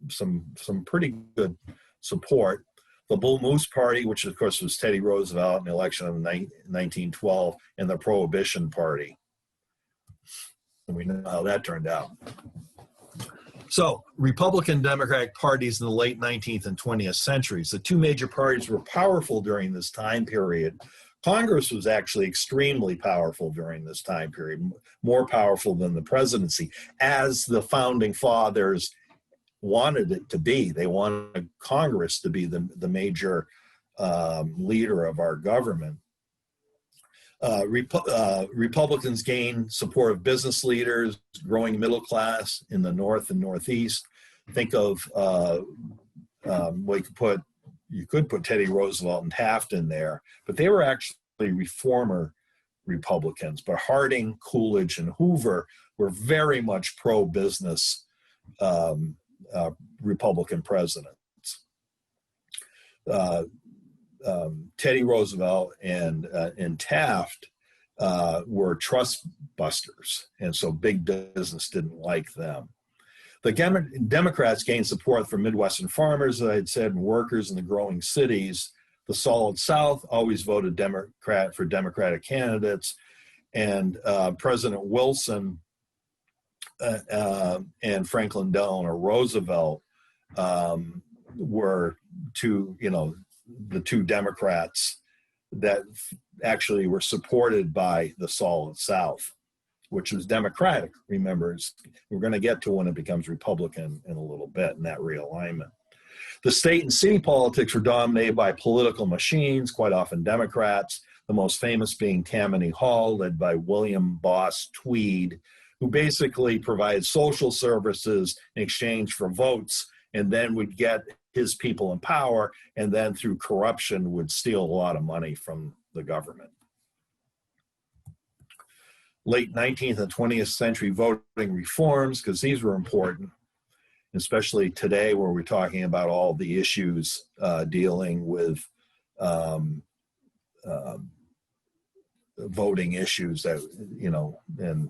some pretty good support. The Bull Moose Party, which of course was Teddy Roosevelt in the election of 1912, and the Prohibition Party. And we know how that turned out. So, Republican Democratic parties in the late 19th and 20th centuries. The two major parties were powerful during this time period. Congress was actually extremely powerful during this time period, more powerful than the presidency, as the founding fathers wanted it to be. They wanted Congress to be the major leader of our government. Republicans gained support of business leaders, growing middle class in the North and Northeast. Think of, you could put Teddy Roosevelt and Taft in there, but they were actually reformer Republicans. But Harding, Coolidge, and Hoover were very much pro-business Republican presidents. Teddy Roosevelt and Taft were trust busters, and so big business didn't like them. The Democrats gained support from Midwestern farmers, as I had said, and workers in the growing cities. The Solid South always voted Democrat for Democratic candidates, and President Wilson and Franklin Delano Roosevelt were the two Democrats that actually were supported by the Solid South, which was Democratic. Remember, we're going to get to when it becomes Republican in a little bit in that realignment. The state and city politics were dominated by political machines, quite often Democrats, the most famous being Tammany Hall, led by William Boss Tweed, who basically provided social services in exchange for votes, and then would get his people in power, and then through corruption would steal a lot of money from the government. Late 19th and 20th century voting reforms, because these were important, especially today where we're talking about all the issues dealing with voting issues that, and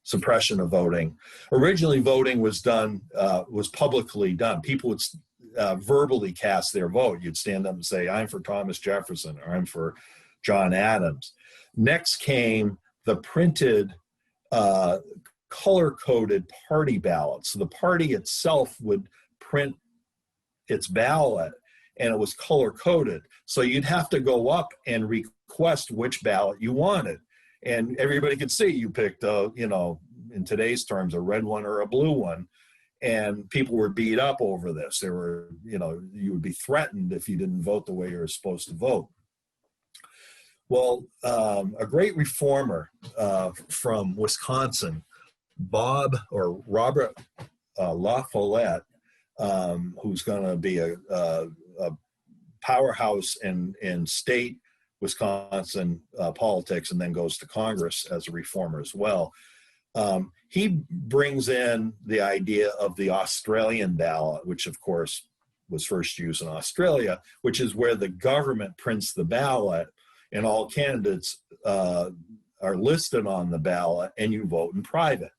suppression of voting. Originally, voting was publicly done. People would verbally cast their vote. You'd stand up and say, I'm for Thomas Jefferson, or I'm for John Adams. Next came the printed, color-coded party ballots. So the party itself would print its ballot, and it was color-coded. So you'd have to go up and request which ballot you wanted. And everybody could see you picked, in today's terms, a red one or a blue one. And people were beat up over this. There were, you would be threatened if you didn't vote the way you were supposed to vote. Well, a great reformer from Wisconsin, Robert La Follette, who's going to be a powerhouse in state Wisconsin politics, and then goes to Congress as a reformer as well. He brings in the idea of the Australian ballot, which of course was first used in Australia, which is where the government prints the ballot and all candidates are listed on the ballot, and you vote in private.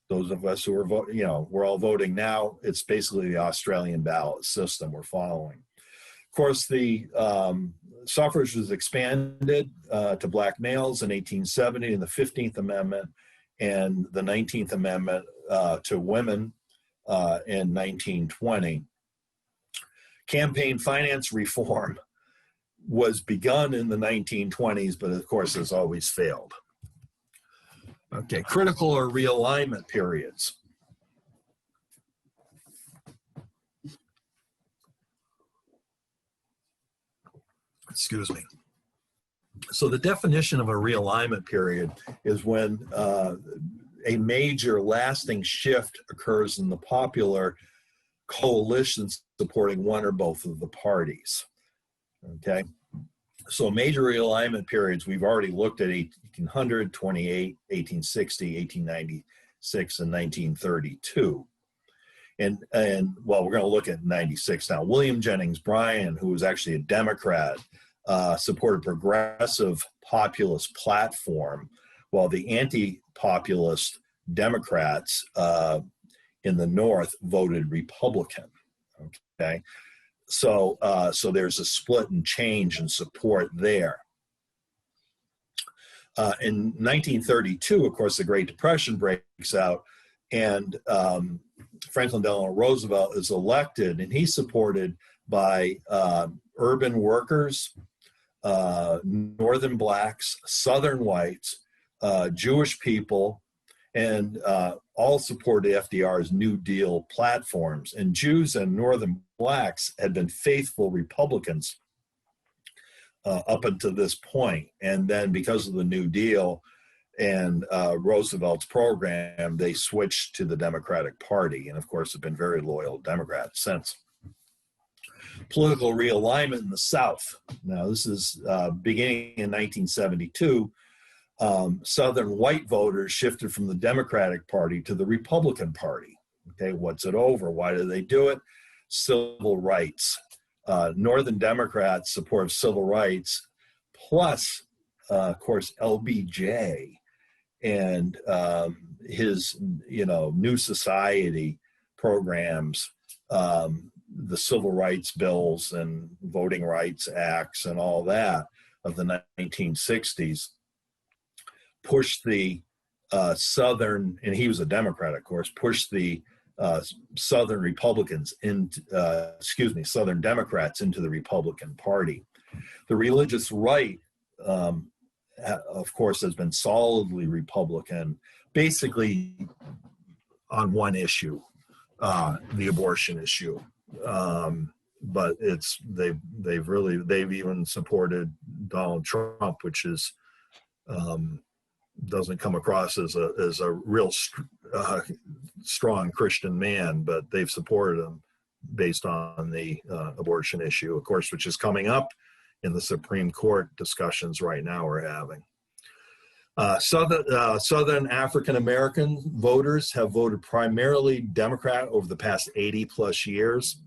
Those of us who are voting, we're all voting now. It's basically the Australian ballot system we're following. Of course, the suffrage was expanded to black males in 1870 in the 15th Amendment, and the 19th Amendment to women in 1920. Campaign finance reform was begun in the 1920s, but of course has always failed. Okay, critical or realignment periods. Excuse me. So the definition of a realignment period is when a major lasting shift occurs in the popular coalitions supporting one or both of the parties. Okay, so major realignment periods, we've already looked at 1800, 28, 1860, 1896, and 1932. And well, we're going to look at 96 now. William Jennings Bryan, who was actually a Democrat, supported progressive populist platform, while the anti-populist Democrats in the North voted Republican. Okay, so there's a split and change in support there. In 1932, of course, the Great Depression breaks out, and Franklin Delano Roosevelt is elected, and he's supported by urban workers, Northern blacks, Southern whites, Jewish people, and all supported FDR's New Deal platforms. And Jews and Northern blacks had been faithful Republicans up until this point. And then because of the New Deal and Roosevelt's program, they switched to the Democratic Party, and of course have been very loyal Democrats since. Political realignment in the South. Now, this is beginning in 1972. Southern white voters shifted from the Democratic Party to the Republican Party. Okay, what's it over? Why do they do it? Civil rights. Northern Democrats support civil rights, plus, of course, LBJ and his, New Society programs, the civil rights bills and voting rights acts and all that of the 1960s, pushed the Southern, and he was a Democrat, of course, pushed the Southern Republicans Southern Democrats into the Republican Party. The religious right, of course, has been solidly Republican, basically on one issue, the abortion issue. But they've even supported Donald Trump, which is doesn't come across as a real strong Christian man, but they've supported him based on the abortion issue, of course, which is coming up in the Supreme Court discussions right now we're having. Southern African American voters have voted primarily Democrat over the past 80 plus years.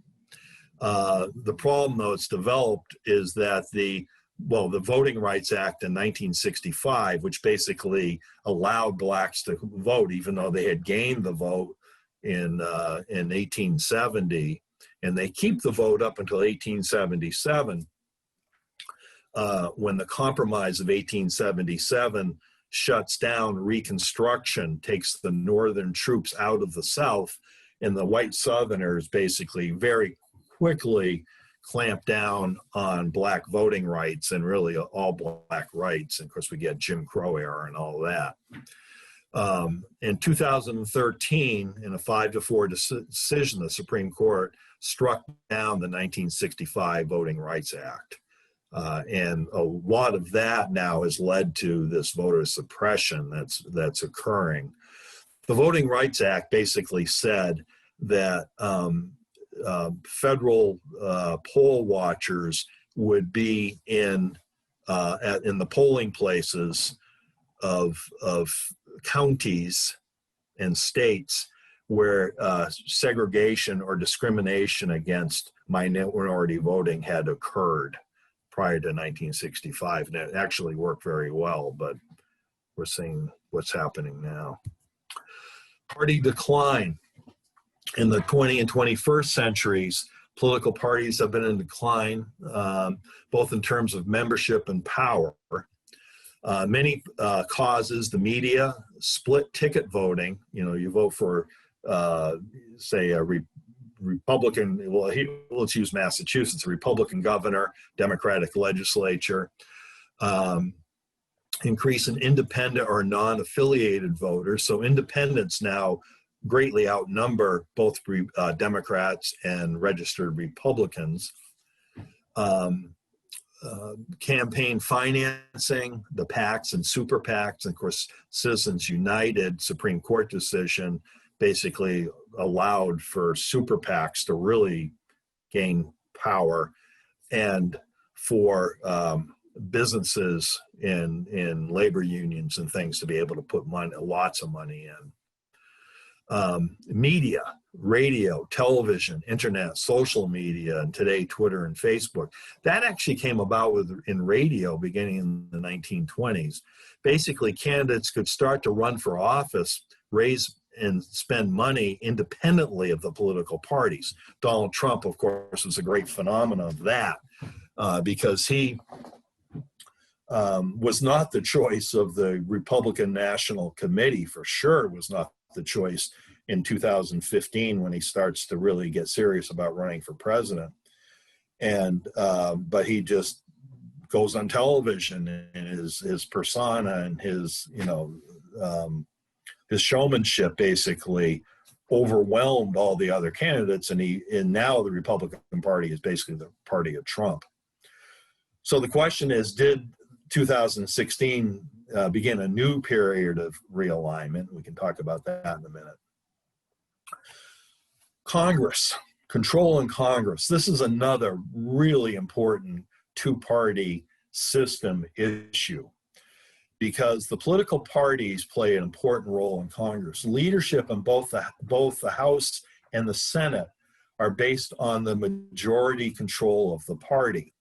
The problem, though, it's developed is that the Voting Rights Act in 1965, which basically allowed blacks to vote, even though they had gained the vote in 1870, and they keep the vote up until 1877, when the Compromise of 1877 shuts down Reconstruction, takes the Northern troops out of the South, and the white Southerners basically very quickly clamp down on black voting rights and really all black rights. And of course, we get Jim Crow era and all that. In 2013, in a 5-4 decision, the Supreme Court struck down the 1965 Voting Rights Act. And a lot of that now has led to this voter suppression that's occurring. The Voting Rights Act basically said that federal poll watchers would be in the polling places of counties and states where segregation or discrimination against minority voting had occurred prior to 1965. And it actually worked very well, but we're seeing what's happening now. Party decline. In the 20th and 21st centuries, political parties have been in decline, both in terms of membership and power. Many causes, the media, split ticket voting. You vote for, say, a Republican, let's use Massachusetts, a Republican governor, Democratic legislature. Increase in independent or non-affiliated voters. So independents now greatly outnumber both Democrats and registered Republicans. Campaign financing, the PACs and super PACs, and of course, Citizens United Supreme Court decision basically allowed for super PACs to really gain power and for businesses in labor unions and things to be able to put money, lots of money in. Media, radio, television, internet, social media, and today Twitter and Facebook. That actually came about in radio beginning in the 1920s. Basically, candidates could start to run for office, raise and spend money independently of the political parties. Donald Trump, of course, was a great phenomenon of that because he was not the choice of the Republican National Committee, for sure was not the choice in 2015 when he starts to really get serious about running for president. And but he just goes on television, and his persona and his, his showmanship basically overwhelmed all the other candidates, and now the Republican Party is basically the party of Trump. So the question is, did 2016 begin a new period of realignment? We can talk about that in a minute. Congress, control in Congress. This is another really important two-party system issue, because the political parties play an important role in Congress. Leadership in both the House and the Senate are based on the majority control of the party.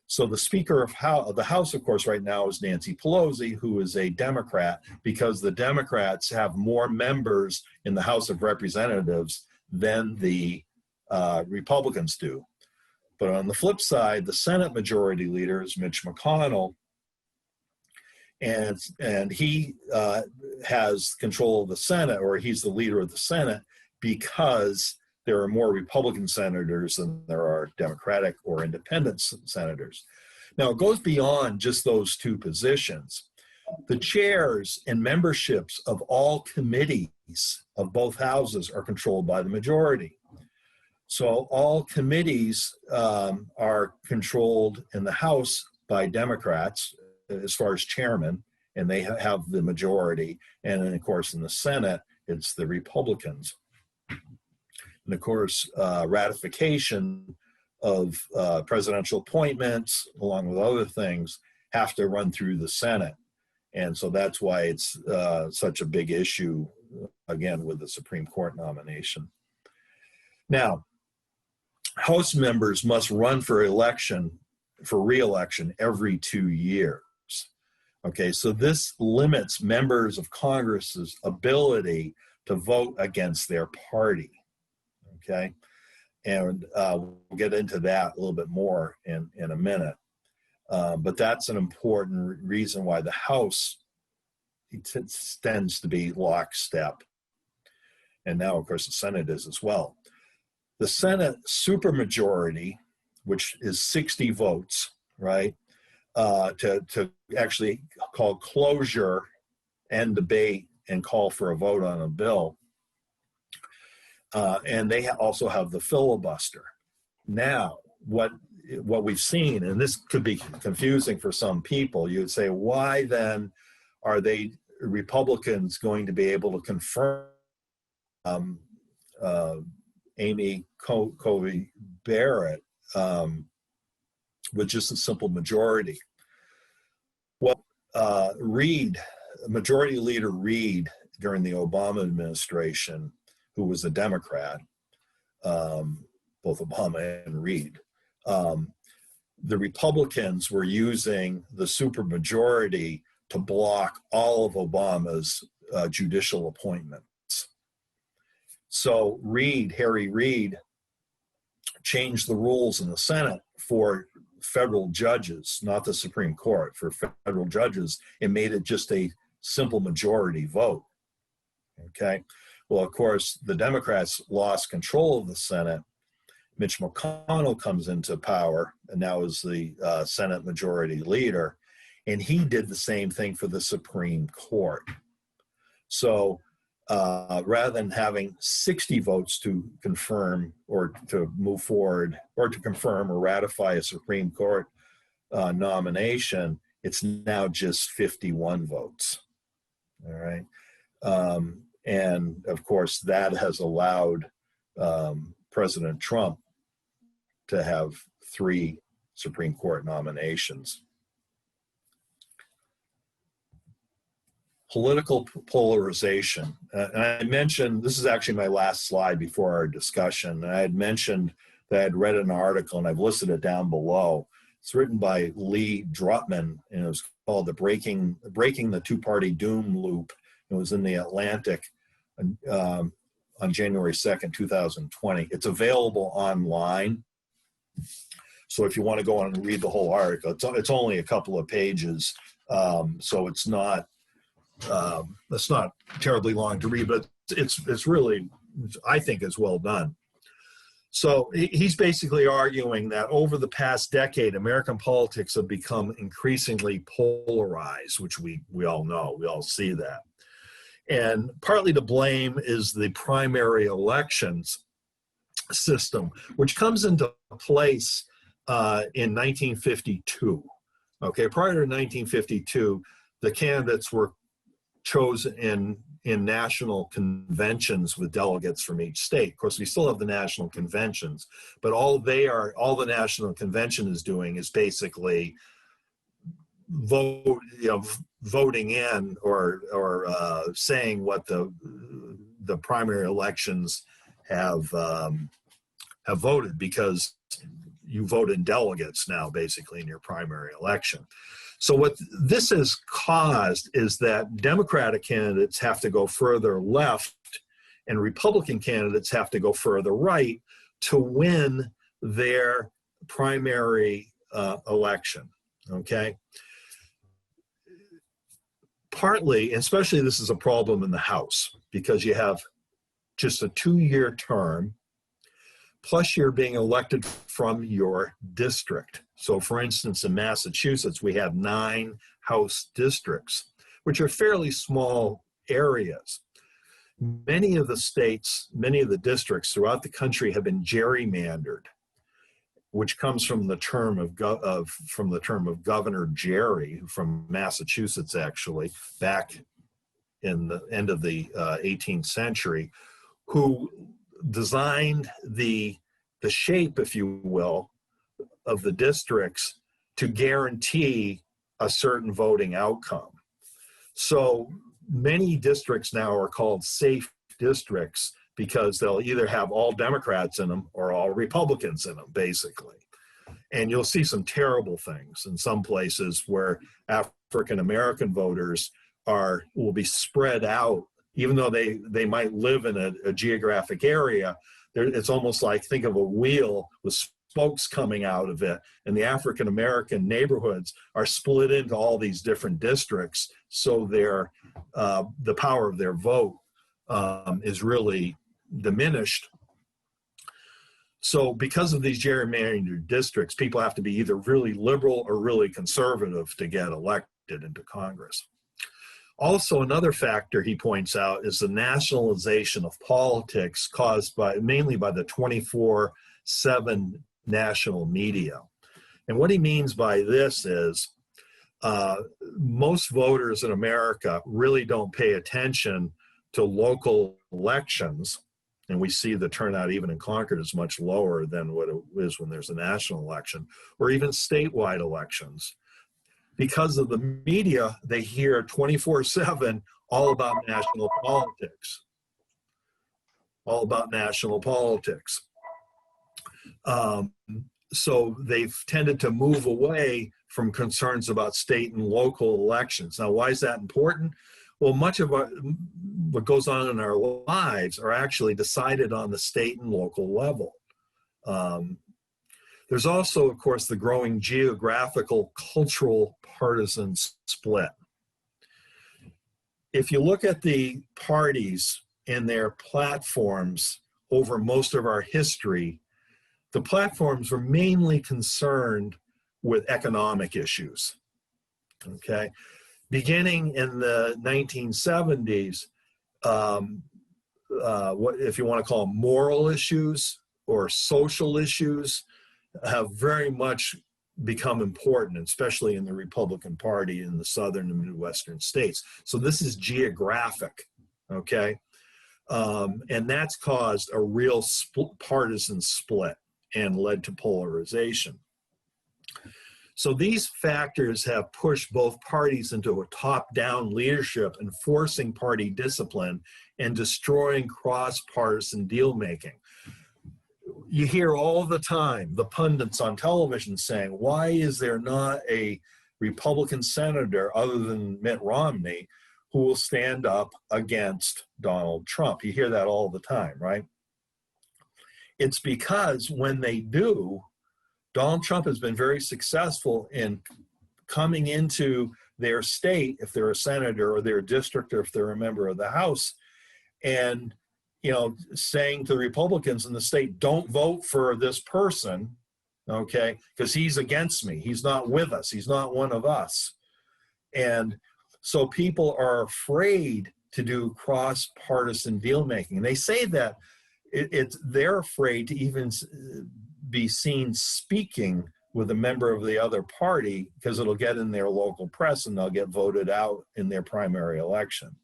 So the Speaker of the House, of course, right now is Nancy Pelosi, who is a Democrat, because the Democrats have more members in the House of Representatives than the Republicans do. But on the flip side, the Senate Majority Leader is Mitch McConnell, and he has control of the Senate, or he's the leader of the Senate, because there are more Republican senators than there are Democratic or independent senators. Now, it goes beyond just those two positions. The chairs and memberships of all committees of both houses are controlled by the majority. So all committees are controlled in the House by Democrats as far as chairman, and they have the majority. And then, of course, in the Senate, it's the Republicans. And of course, ratification of presidential appointments, along with other things, have to run through the Senate. And so that's why it's such a big issue, again, with the Supreme Court nomination. Now, House members must run for re-election every 2 years. Okay, so this limits members of Congress's ability to vote against their party. Okay, and we'll get into that a little bit more in a minute. But that's an important reason why the House tends to be lockstep. And now, of course, the Senate is as well. The Senate supermajority, which is 60 votes, right, to actually call closure and debate and call for a vote on a bill. And they also have the filibuster. Now, what we've seen, and this could be confusing for some people, you would say, why then are they Republicans going to be able to confirm Amy Coney Barrett with just a simple majority? Well, Majority Leader Reid, during the Obama administration, who was a Democrat, both Obama and Reid, the Republicans were using the supermajority to block all of Obama's judicial appointments. So Harry Reid, changed the rules in the Senate for federal judges, not the Supreme Court, for federal judges, and made it just a simple majority vote. Okay. Well, of course, the Democrats lost control of the Senate. Mitch McConnell comes into power and now is the Senate Majority Leader, and he did the same thing for the Supreme Court. So rather than having 60 votes to confirm or to move forward or to confirm or ratify a Supreme Court nomination, it's now just 51 votes. All right. And of course, that has allowed President Trump to have 3 Supreme Court nominations. Political polarization. And I mentioned, this is actually my last slide before our discussion, and I had mentioned that I had read an article, and I've listed it down below. It's written by Lee Drutman, and it was called Breaking the Two-Party Doom Loop. It was in the Atlantic on January 2nd, 2020. It's available online. So if you want to go on and read the whole article, it's only a couple of pages. So it's not terribly long to read, but it's really, I think, it's well done. So he's basically arguing that over the past decade, American politics have become increasingly polarized, which we all know, we all see that. And partly to blame is the primary elections system, which comes into place in 1952. Okay, prior to 1952, the candidates were chosen in national conventions with delegates from each state. Of course, we still have the national conventions, but all the national convention is doing is basically voting in or saying what the primary elections have voted, because you vote in delegates now basically in your primary election. So what this has caused is that Democratic candidates have to go further left and Republican candidates have to go further right to win their primary election, okay? Partly, especially this is a problem in the House, because you have just a 2-year term, plus you're being elected from your district. So for instance, in Massachusetts, we have 9 House districts, which are fairly small areas. Many of the states, many of the districts throughout the country have been gerrymandered, which comes from the term of Governor Gerry from Massachusetts, actually, back in the end of the 18th century, who designed the shape, if you will, of the districts to guarantee a certain voting outcome. So many districts now are called safe districts because they'll either have all Democrats in them or all Republicans in them, basically. And you'll see some terrible things in some places where African American voters will be spread out, even though they might live in a geographic area. It's almost like, think of a wheel with spokes coming out of it, and the African American neighborhoods are split into all these different districts, so the power of their vote is really diminished. So because of these gerrymandered districts, people have to be either really liberal or really conservative to get elected into Congress. Also, another factor he points out is the nationalization of politics caused mainly by the 24/7 national media. And what he means by this is most voters in America really don't pay attention to local elections. And we see the turnout even in Concord is much lower than what it is when there's a national election, or even statewide elections. Because of the media, they hear 24/7 all about national politics. All about national politics. So they've tended to move away from concerns about state and local elections. Now, why is that important? Well, much of what goes on in our lives are actually decided on the state and local level. There's also, of course, the growing geographical, cultural, partisan split. If you look at the parties and their platforms over most of our history, the platforms were mainly concerned with economic issues, okay? Beginning in the 1970s, what if you want to call them moral issues or social issues, have very much become important, especially in the Republican Party in the southern and Midwestern states. So this is geographic, okay? And that's caused a real partisan split and led to polarization. So these factors have pushed both parties into a top-down leadership, enforcing party discipline and destroying cross-partisan deal-making. You hear all the time the pundits on television saying, why is there not a Republican senator other than Mitt Romney who will stand up against Donald Trump? You hear that all the time, right? It's because when they do, Donald Trump has been very successful in coming into their state, if they're a senator, or their district, or if they're a member of the House, and saying to the Republicans in the state, don't vote for this person, okay, because he's against me. He's not with us. He's not one of us. And so people are afraid to do cross-partisan deal making. And they say that they're afraid to even be seen speaking with a member of the other party because it'll get in their local press and they'll get voted out in their primary election.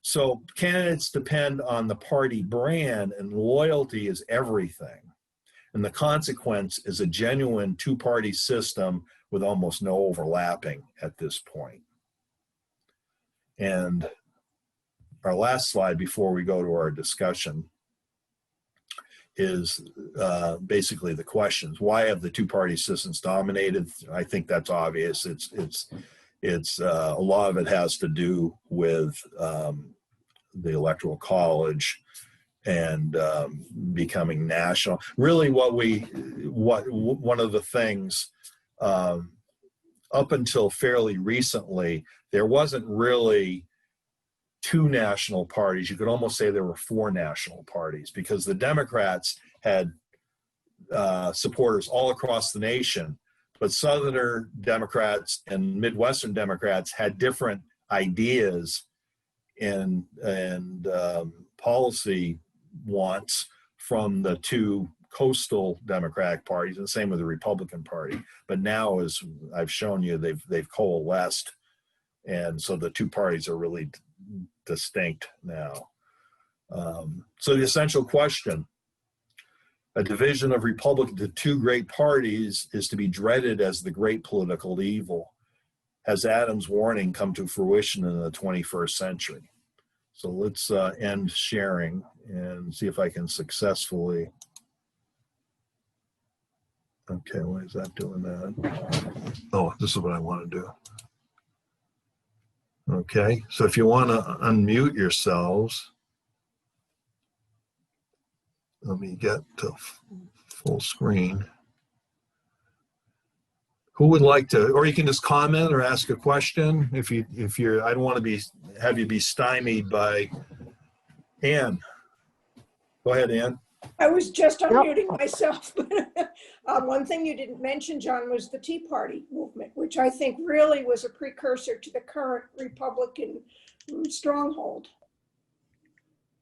So candidates depend on the party brand, and loyalty is everything. And the consequence is a genuine two-party system with almost no overlapping at this point. And our last slide before we go to our discussion is basically the questions. Why have the two-party systems dominated? I think that's obvious. It's a lot of it has to do with the Electoral College and becoming national. Really, one of the things up until fairly recently, there wasn't really two national parties. You could almost say there were four national parties because the Democrats had supporters all across the nation, but Southern Democrats and Midwestern Democrats had different ideas and policy wants from the two coastal Democratic parties, and the same with the Republican Party. But now, as I've shown you, they've coalesced, and so the two parties are really distinct now. So the essential question: a division of Republic into two great parties is to be dreaded as the great political evil. Has Adam's warning come to fruition in the 21st century? So let's end sharing and see if I can successfully. Okay, why is that doing that? Oh, this is what I want to do. Okay, so if you want to unmute yourselves, let me get to full screen. Who would like to, or you can just comment or ask a question if you're. I don't want to have you be stymied by Ann. Go ahead, Ann. I was just unmuting myself. One thing you didn't mention, John, was the Tea Party movement, which I think really was a precursor to the current Republican stronghold.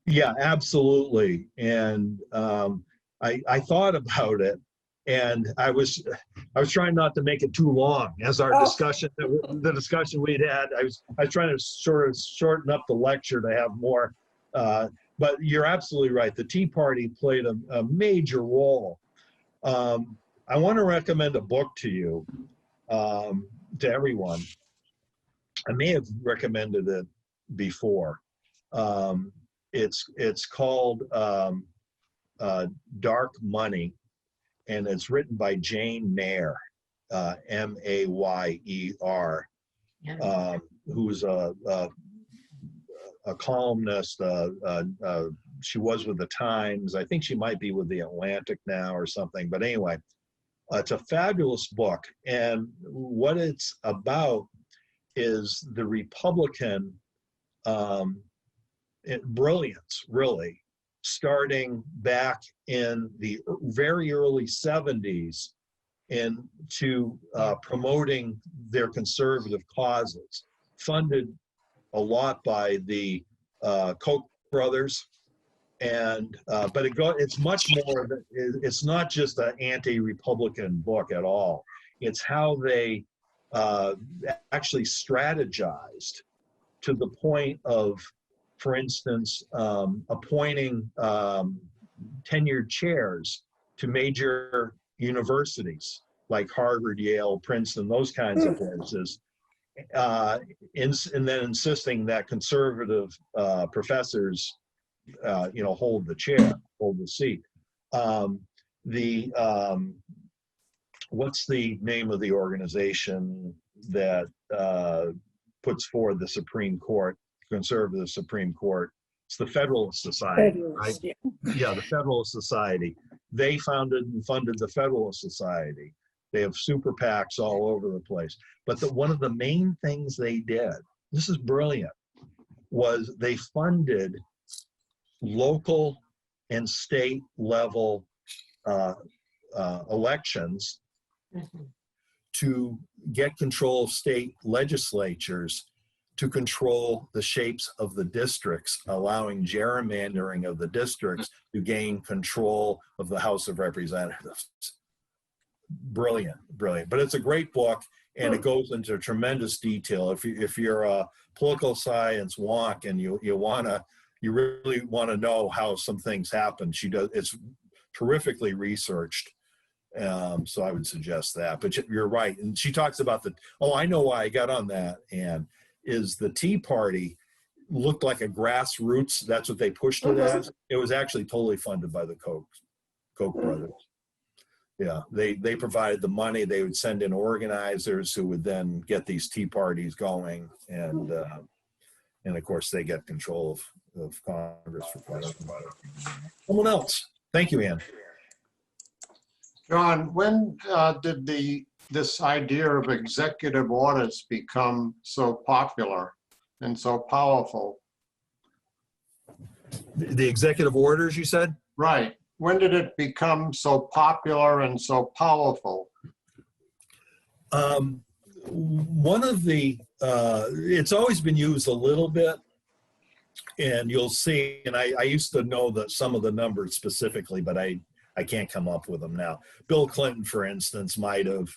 Yeah, absolutely. And I thought about it, and I was trying not to make it too long. As our discussion, the discussion we'd had, I was trying to sort of shorten up the lecture to have more. But you're absolutely right. The Tea Party played a major role. I want to recommend a book to you, to everyone. I may have recommended it before. It's called Dark Money, and it's written by Jane Mayer, M-A-Y-E-R, who's a columnist. She was with the Times. I think she might be with the Atlantic now or something. But anyway, it's a fabulous book. And what it's about is the Republican brilliance, really, starting back in the very early 70s into promoting their conservative causes, funded a lot by the Koch brothers, and but it's much more. It's not just an anti-Republican book at all. It's how they actually strategized to the point of, for instance, appointing tenured chairs to major universities like Harvard, Yale, Princeton, those kinds of places. And then insisting that conservative professors, hold the chair, hold the seat. What's the name of the organization that puts forward the Supreme Court, conservative Supreme Court? It's the Federalist Society, right? Yeah, the Federalist Society. They founded and funded the Federalist Society. They have super PACs all over the place. But one of the main things they did, this is brilliant, was they funded local and state level elections to get control of state legislatures to control the shapes of the districts, allowing gerrymandering of the districts to gain control of the House of Representatives. Brilliant, brilliant. But it's a great book, and it goes into tremendous detail. If you're a political science wonk and you really want to know how some things happen, she does. It's terrifically researched. So I would suggest that. But you're right, and she talks about I know why I got on that, and is the Tea Party looked like a grassroots, that's what they pushed it as. It was actually totally funded by the Koch brothers. Yeah, they provided the money. They would send in organizers who would then get these tea parties going, and of course they get control of Congress for quite some time. Someone else. Thank you, Ann. John, when did this idea of executive orders become so popular and so powerful? The executive orders, you said? Right. When did it become so popular and so powerful? One of it's always been used a little bit, and you'll see, and I used to know some of the numbers specifically, but I can't come up with them now. Bill Clinton, for instance, might have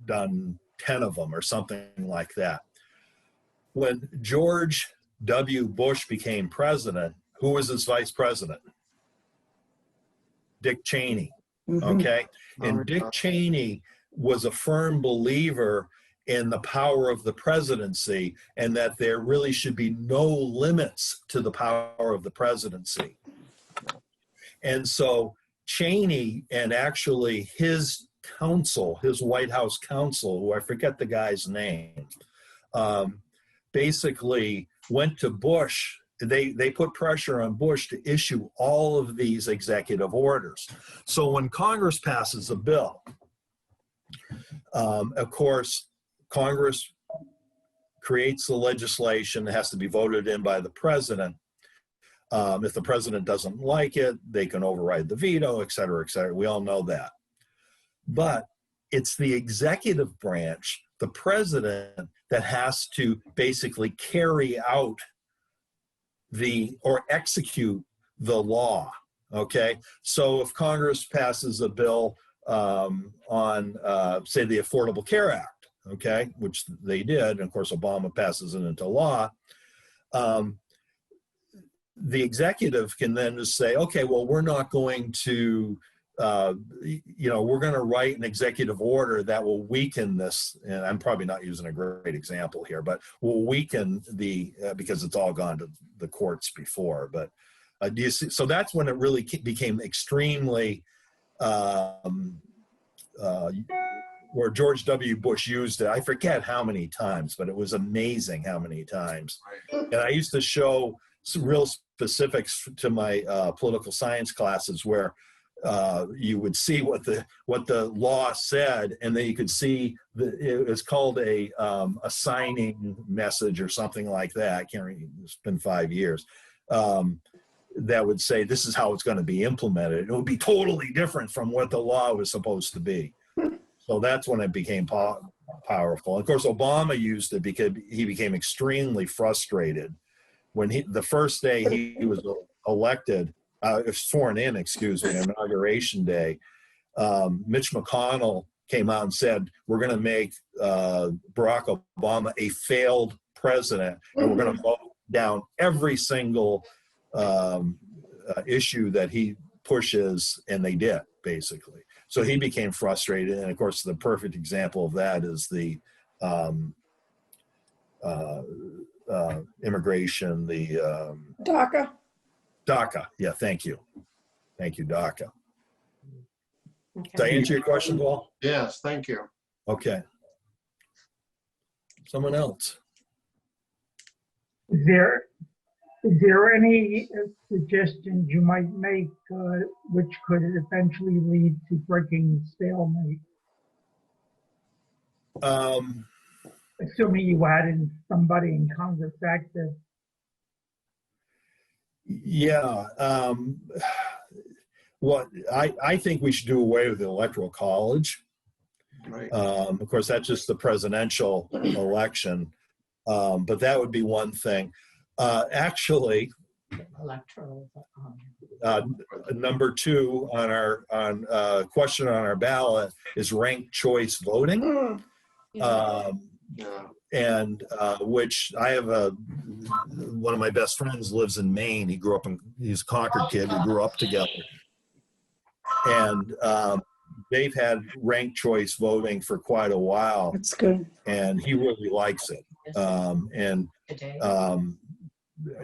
done 10 of them or something like that. When George W. Bush became president, who was his vice president? Dick Cheney, okay? And Dick Cheney was a firm believer in the power of the presidency, and that there really should be no limits to the power of the presidency. And so Cheney, and actually his counsel, his White House counsel, who I forget the guy's name, basically went to Bush. They put pressure on Bush to issue all of these executive orders. So when Congress passes a bill, of course, Congress creates the legislation. It has to be voted in by the president. If the president doesn't like it, they can override the veto, et cetera, et cetera. We all know that. But it's the executive branch, the president, that has to basically carry out or execute the law, okay? So if Congress passes a bill on, say, the Affordable Care Act, okay, which they did, and of course Obama passes it into law, the executive can then just say, okay, well, we're not going to, we're going to write an executive order that will weaken this, and I'm probably not using a great example here, but will weaken because it's all gone to the courts before. But do you see? So that's when it really became extremely, where George W. Bush used it. I forget how many times, but it was amazing how many times. And I used to show some real specifics to my political science classes where you would see what the law said, and then you could see it was called a signing message or something like that. I can't remember, it's been 5 years. That would say this is how it's going to be implemented. It would be totally different from what the law was supposed to be. So that's when it became powerful. Of course, Obama used it because he became extremely frustrated when the first day he was elected. Sworn in, inauguration day, Mitch McConnell came out and said, we're going to make Barack Obama a failed president, and we're going to vote down every single issue that he pushes, and they did, basically. So he became frustrated, and of course, the perfect example of that is the immigration, the DACA. DACA, yeah, thank you. Thank you, DACA. Okay. Did I answer your question, Paul? Yes, thank you. Okay. Someone else? Is there any suggestions you might make which could eventually lead to breaking stalemate? Assuming you had somebody in Congress active. Yeah. What I think we should do away with the Electoral College. Right. Of course, that's just the presidential election, but that would be one thing. Actually, Electoral. number 2 on our question on our ballot is ranked choice voting. Mm. Yeah. And which I have one of my best friends lives in Maine. He's a Concord kid. We grew up together. And they've had ranked choice voting for quite a while, That's good. and he really likes it.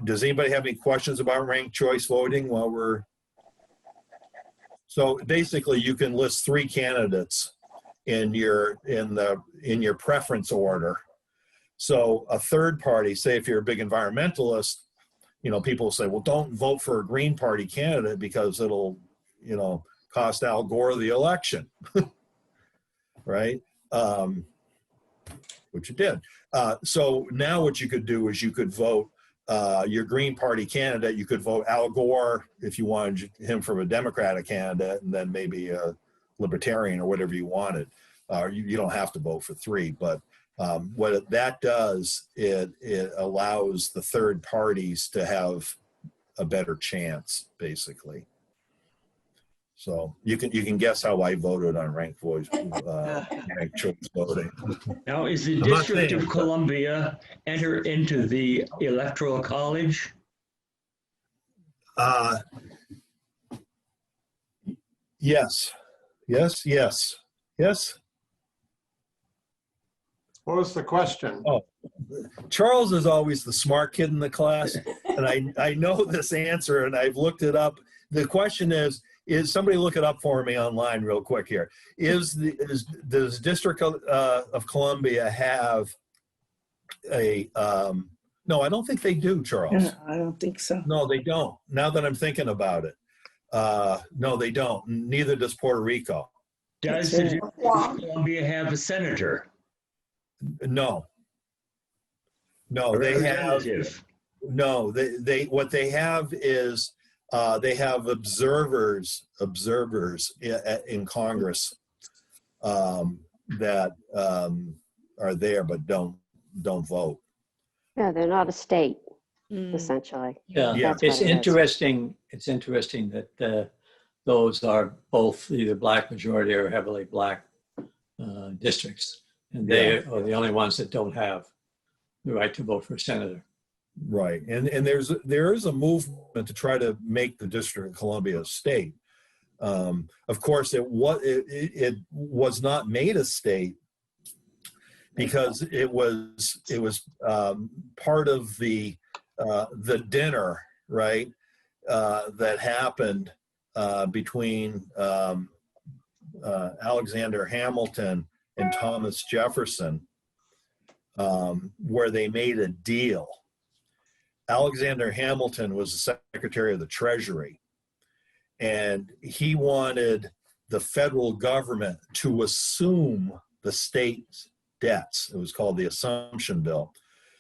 Does anybody have any questions about ranked choice voting while we're... So basically you can list 3 candidates in your preference order. So a third party, say if you're a big environmentalist, people say, well, don't vote for a Green Party candidate because it'll, cost Al Gore the election, right? Which it did. So now what you could do is you could vote your Green Party candidate. You could vote Al Gore if you wanted him from a Democratic candidate, and then maybe a Libertarian or whatever you wanted. You don't have to vote for 3, but what that does, it allows the third parties to have a better chance, basically. So you can guess how I voted on ranked choice voting. Now, is the I'm not District saying- of Columbia enter into the Electoral College? Yes. What was the question? Oh. Charles is always the smart kid in the class, and I know this answer, and I've looked it up. The question is somebody look it up for me online real quick here. Does District of Columbia have a, no, I don't think they do, Charles. I don't think so. No, they don't. Now that I'm thinking about it. No, they don't. Neither does Puerto Rico. Does the District of Columbia have a senator? No. A They have, representative? no, they what they have is they have observers in Congress that are there but don't vote. Yeah, they're not a state, Mm. essentially. Yeah, Yeah. That's what it's it is. interesting. It's interesting that those are both either black majority or heavily black districts, and they are the only ones that don't have the right to vote for a senator. Right, and there is a movement to try to make the District of Columbia a state. Of course, it was not made a state because it was part of the dinner, right, that happened between Alexander Hamilton and Thomas Jefferson, where they made a deal. Alexander Hamilton was the Secretary of the Treasury, and he wanted the federal government to assume the state's debts. It was called the Assumption Bill.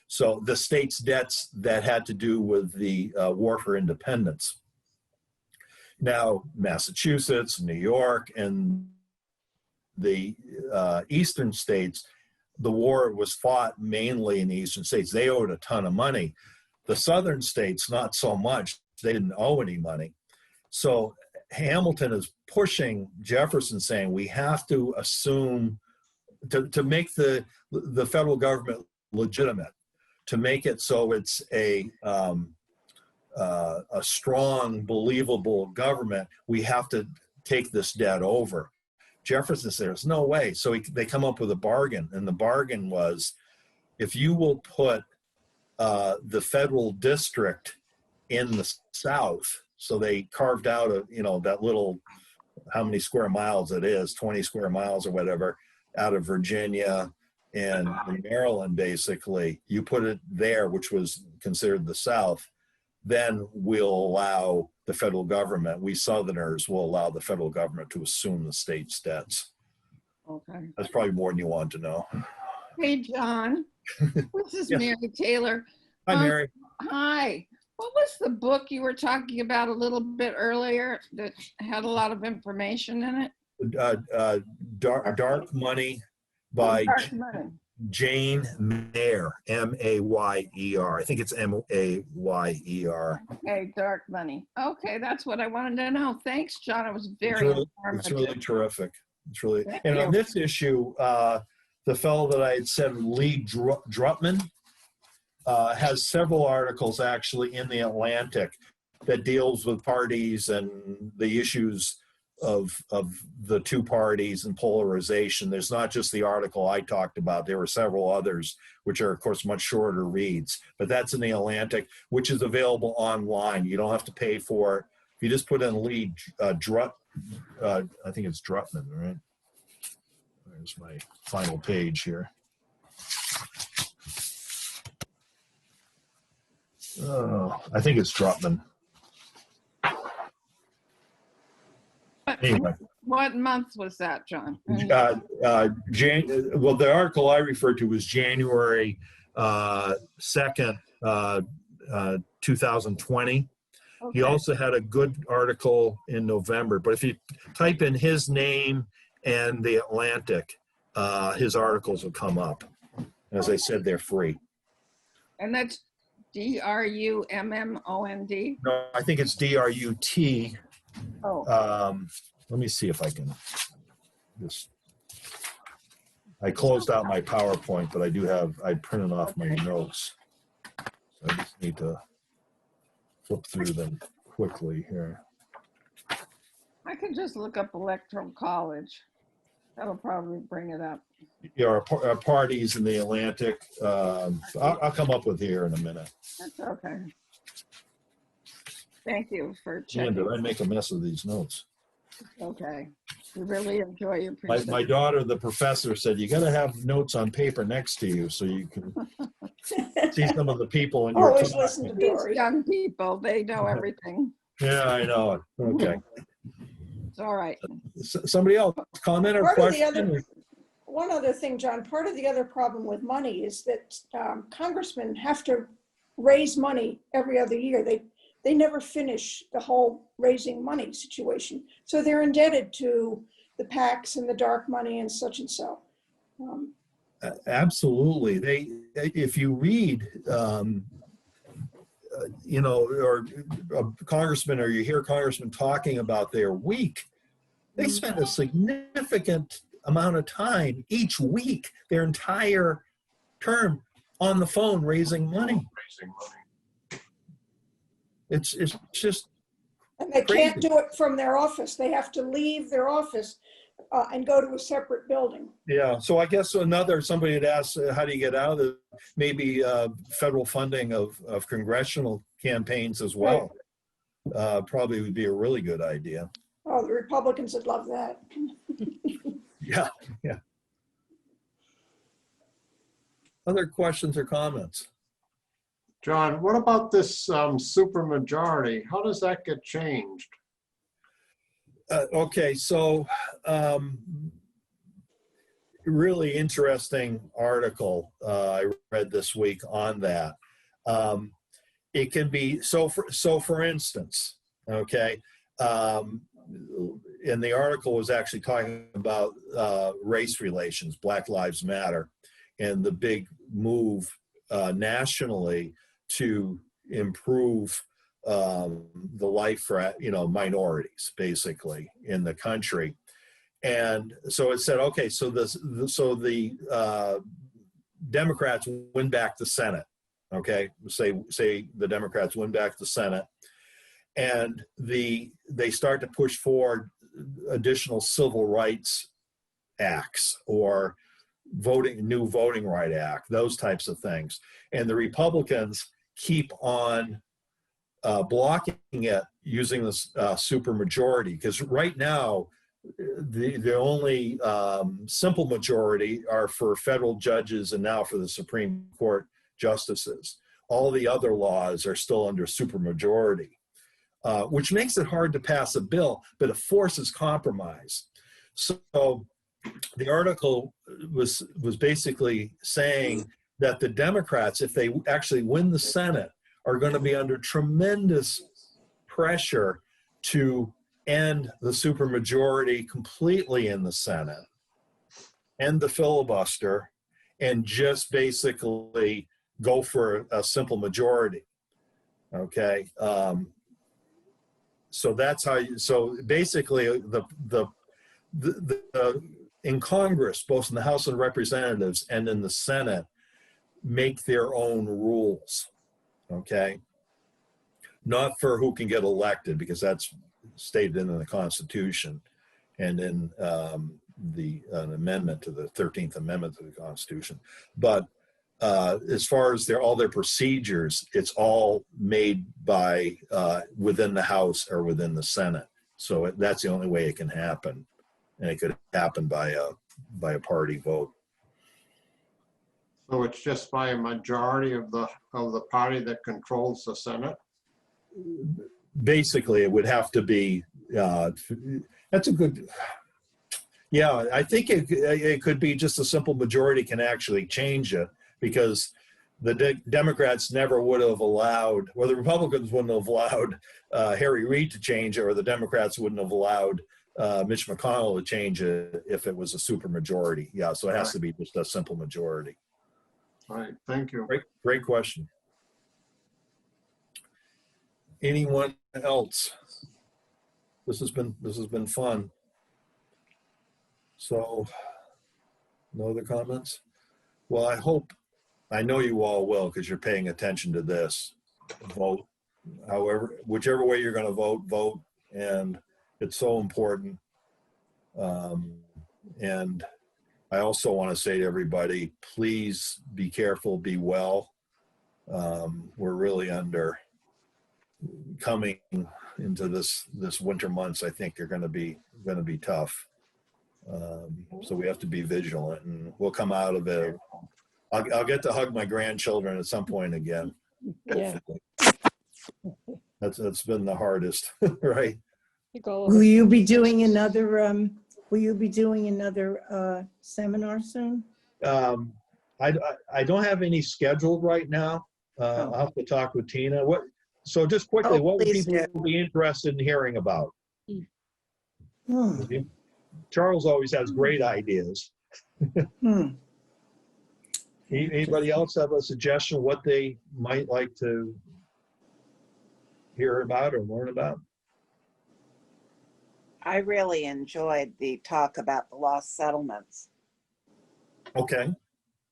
So the state's debts that had to do with the War for Independence. Now, Massachusetts, New York, and the eastern states, the war was fought mainly in the eastern states. They owed a ton of money. The southern states, not so much. They didn't owe any money. So Hamilton is pushing Jefferson, saying we have to assume, to make the federal government legitimate, to make it so it's a strong, believable government, we have to take this debt over. Jefferson said, there's no way. So they come up with a bargain, and the bargain was, if you will put the federal district in the South, so they carved out that little, how many square miles it is, 20 square miles or whatever, out of Virginia and Maryland, basically. You put it there, which was considered the South, then we'll allow the federal government, we Southerners will allow the federal government to assume the state's debts. Okay. That's probably more than you want to know. Hey, John. This is Yes. Mary Taylor. Hi, Mary. Hi. What was the book you were talking about a little bit earlier that had a lot of information in it? Dark Money by Dark Money. Jane Mayer, Mayer. I think it's Mayer. Okay, Dark Money. Okay, that's what I wanted to know. Thanks, John. It was It's very really, informative. it's really terrific. It's really, Thank and you. on this issue, the fellow that I had said, Lee Drutman, has several articles actually in the Atlantic that deals with parties and the issues of the two parties and polarization. There's not just the article I talked about. There were several others, which are, of course, much shorter reads. But that's in the Atlantic, which is available online. You don't have to pay for it. If you just put in Lee I think it's Drutman, right? There's my final page here. Oh, I think it's Drutman. Anyway. What month was that, John? Well, the article I referred to was January 2nd, 2020. He also had a good article in November, but if you type in his name and the Atlantic, his articles will come up. As I said, they're free. And that's DRUMMOND? No, I think it's DRUT. Oh, Let me see if I can just, I closed out my PowerPoint, but I printed off my notes. So I just need to flip through them quickly here. I could just look up Electoral College. That'll probably bring it up. Yeah, our parties in the Atlantic. I'll come up with here in a minute. That's okay. Thank you for Man, checking. did I make a mess of these notes? Okay. We really enjoy your My presentation. daughter, the professor, said, you got to have notes on paper next to you so you can see some of the people in your Always talk. listen to These Dory. young people, they know everything. Yeah, I know it. Okay. It's all right. Somebody else, comment or Part of the question? One other thing, John, part of the other problem with money is that congressmen have to raise money every other year. They never finish the whole raising money situation. So they're indebted to the PACs and the dark money and such and so. Absolutely. If you read, or a congressman, or you hear congressmen talking about their week, they spend a significant amount of time each week, their entire term, on the phone raising money. It's just And they crazy. can't do it from their office. They have to leave their office and go to a separate building. Yeah, so I guess somebody had asked, how do you get out of it? Maybe federal funding of congressional campaigns as well. Probably would be a really good idea. Oh, the Republicans would love that. Yeah. Other questions or comments? John, what about this supermajority? How does that get changed? Okay, so really interesting article I read this week on that. It can be for instance, okay, and the article was actually talking about race relations, Black Lives Matter, and the big move nationally to improve the life for minorities basically in the country. And so it said, okay, so the Democrats win back the Senate. Okay, say the Democrats win back the Senate, and they start to push forward additional civil rights acts or new voting right act, those types of things. And the Republicans keep on blocking it using this supermajority, because right now the only simple majority are for federal judges and now for the Supreme Court justices. All the other laws are still under supermajority, which makes it hard to pass a bill, but it forces compromise. So the article was basically saying that the Democrats, if they actually win the Senate, are going to be under tremendous pressure to end the supermajority completely in the Senate, end the filibuster, and just basically go for a simple majority. Okay. So that's how you, so basically in Congress, both in the House of Representatives and in the Senate, make their own rules. Okay. Not for who can get elected, because that's stated in the Constitution and in an amendment to the 13th Amendment to the Constitution. But as far as all their procedures, it's all made by within the House or within the Senate. So that's the only way it can happen, and it could happen by a party vote. So it's just by a majority of the party that controls the Senate? Basically, it would have to be. That's a good. Yeah, I think it could be just a simple majority can actually change it, because the Democrats never would have allowed, or the Republicans wouldn't have allowed Harry Reid to change it, or the Democrats wouldn't have allowed Mitch McConnell to change it if it was a supermajority. Yeah, so it has to be just a simple majority. All right, thank you. Great question. Anyone else? This has been fun. So, no other comments? Well, I know you all will, because you're paying attention to this. Vote, whichever way you're going to vote, and it's so important. And I also want to say to everybody, please be careful, be well. We're really coming into this winter months. I think are going to be tough. So we have to be vigilant, and we'll come out of it. I'll get to hug my grandchildren at some point again. Yeah. That's been the hardest, right? Will you be doing another seminar soon? I don't have any scheduled right now. I'll have to talk with Tina. So just quickly, what would please people be interested in hearing about? Hmm. Charles always has great ideas. Anybody else have a suggestion what they might like to hear about or learn about? I really enjoyed the talk about the lost settlements. Okay.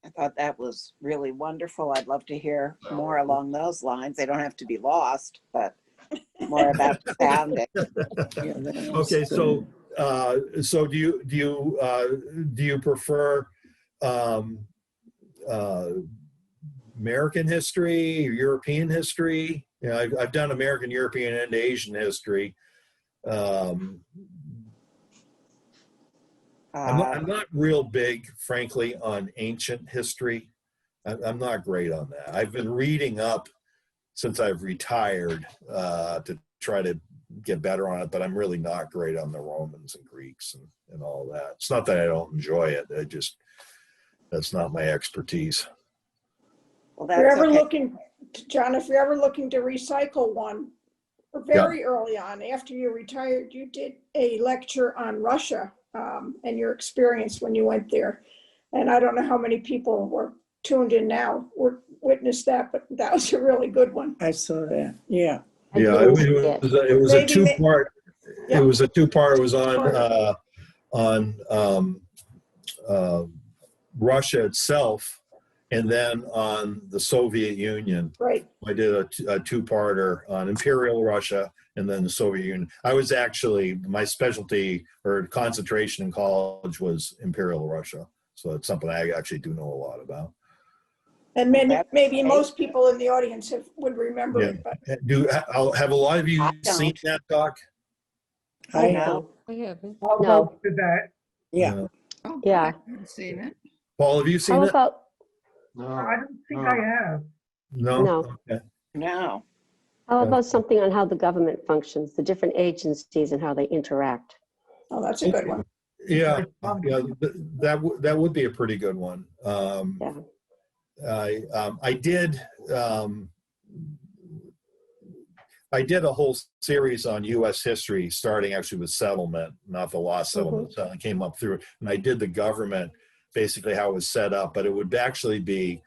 I thought that was really wonderful. I'd love to hear more along those lines. They don't have to be lost, but more about the founding. Okay, so do you prefer American history or European history? You know, I've done American, European, and Asian history. I'm not real big, frankly, on ancient history. I'm not great on that. I've been reading up since I've retired to try to get better on it, but I'm really not great on the Romans and Greeks and all that. It's not that I don't enjoy it. That's not my expertise. Well, If you're that's ever okay. looking, John, if you're ever looking to recycle one, very early on, after you retired, you did a lecture on Russia and your experience when you went there. And I don't know how many people were tuned in now or witnessed that, but that was a really good one. I saw that. Yeah. Yeah, it was a two-part. Yeah. It was a two-part. It was on Russia itself, and then on the Soviet Union. Right. I did a two-parter on Imperial Russia and then the Soviet Union. I was actually, my specialty or concentration in college was Imperial Russia. So it's something I actually do know a lot about. And maybe most people in the audience would remember it. But Have a lot of you seen that doc? I know. I'll No. vote for that. Yeah. Oh, Yeah. I haven't seen it. Paul, have you seen How it? about, No. I don't think I have. No? No. Okay. No. how about something on how the government functions, the different agencies and how they interact? oh, that's a good one. Yeah, that would be a pretty good one. Yeah. I did I did a whole series on U.S. history, starting actually with settlement, not the law settlement. So I came up through it, and I did the government, basically how it was set up. But it would actually be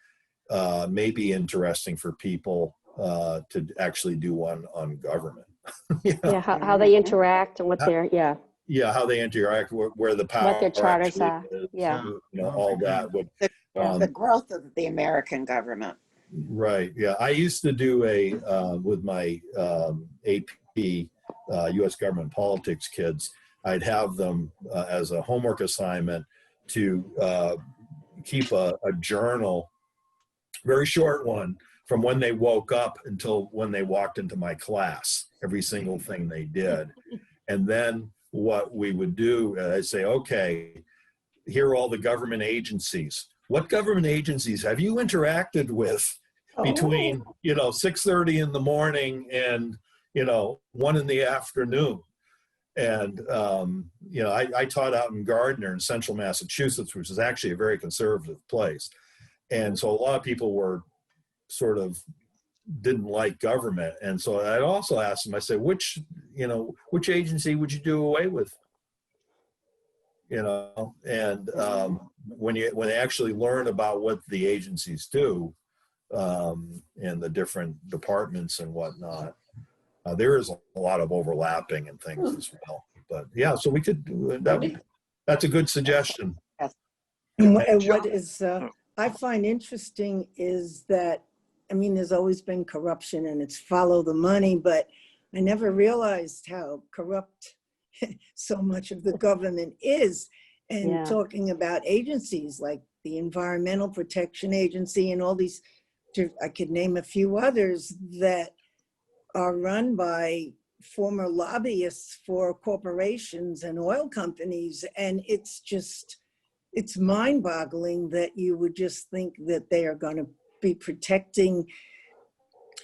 maybe interesting for people to actually do one on government. Yeah, how they interact and what they're, yeah, Yeah, how they interact, where the power what their charters actually are. is, Yeah. you know, all that would. The growth of the American government. Right. Yeah. I used to do with my AP U.S. government politics kids, I'd have them as a homework assignment to keep a journal, very short one, from when they woke up until when they walked into my class, every single thing they did. And then what we would do, I'd say, okay, here are all the government agencies. What government agencies have you interacted with between, 6:30 in the morning and, 1 in the afternoon? And, I taught out in Gardner in central Massachusetts, which is actually a very conservative place. And so a lot of people were sort of didn't like government. And so I also asked them, I said, which agency would you do away with? And when they actually learn about what the agencies do and the different departments and whatnot, there is a lot of overlapping and things as well. But yeah, so we could do that. That's a good suggestion. And what is I find interesting is that, there's always been corruption and it's follow the money, but I never realized how corrupt so much of the government is. And talking about agencies like the Environmental Protection Agency and all these, I could name a few others that are run by former lobbyists for corporations and oil companies. And it's mind-boggling that you would just think that they are going to be protecting,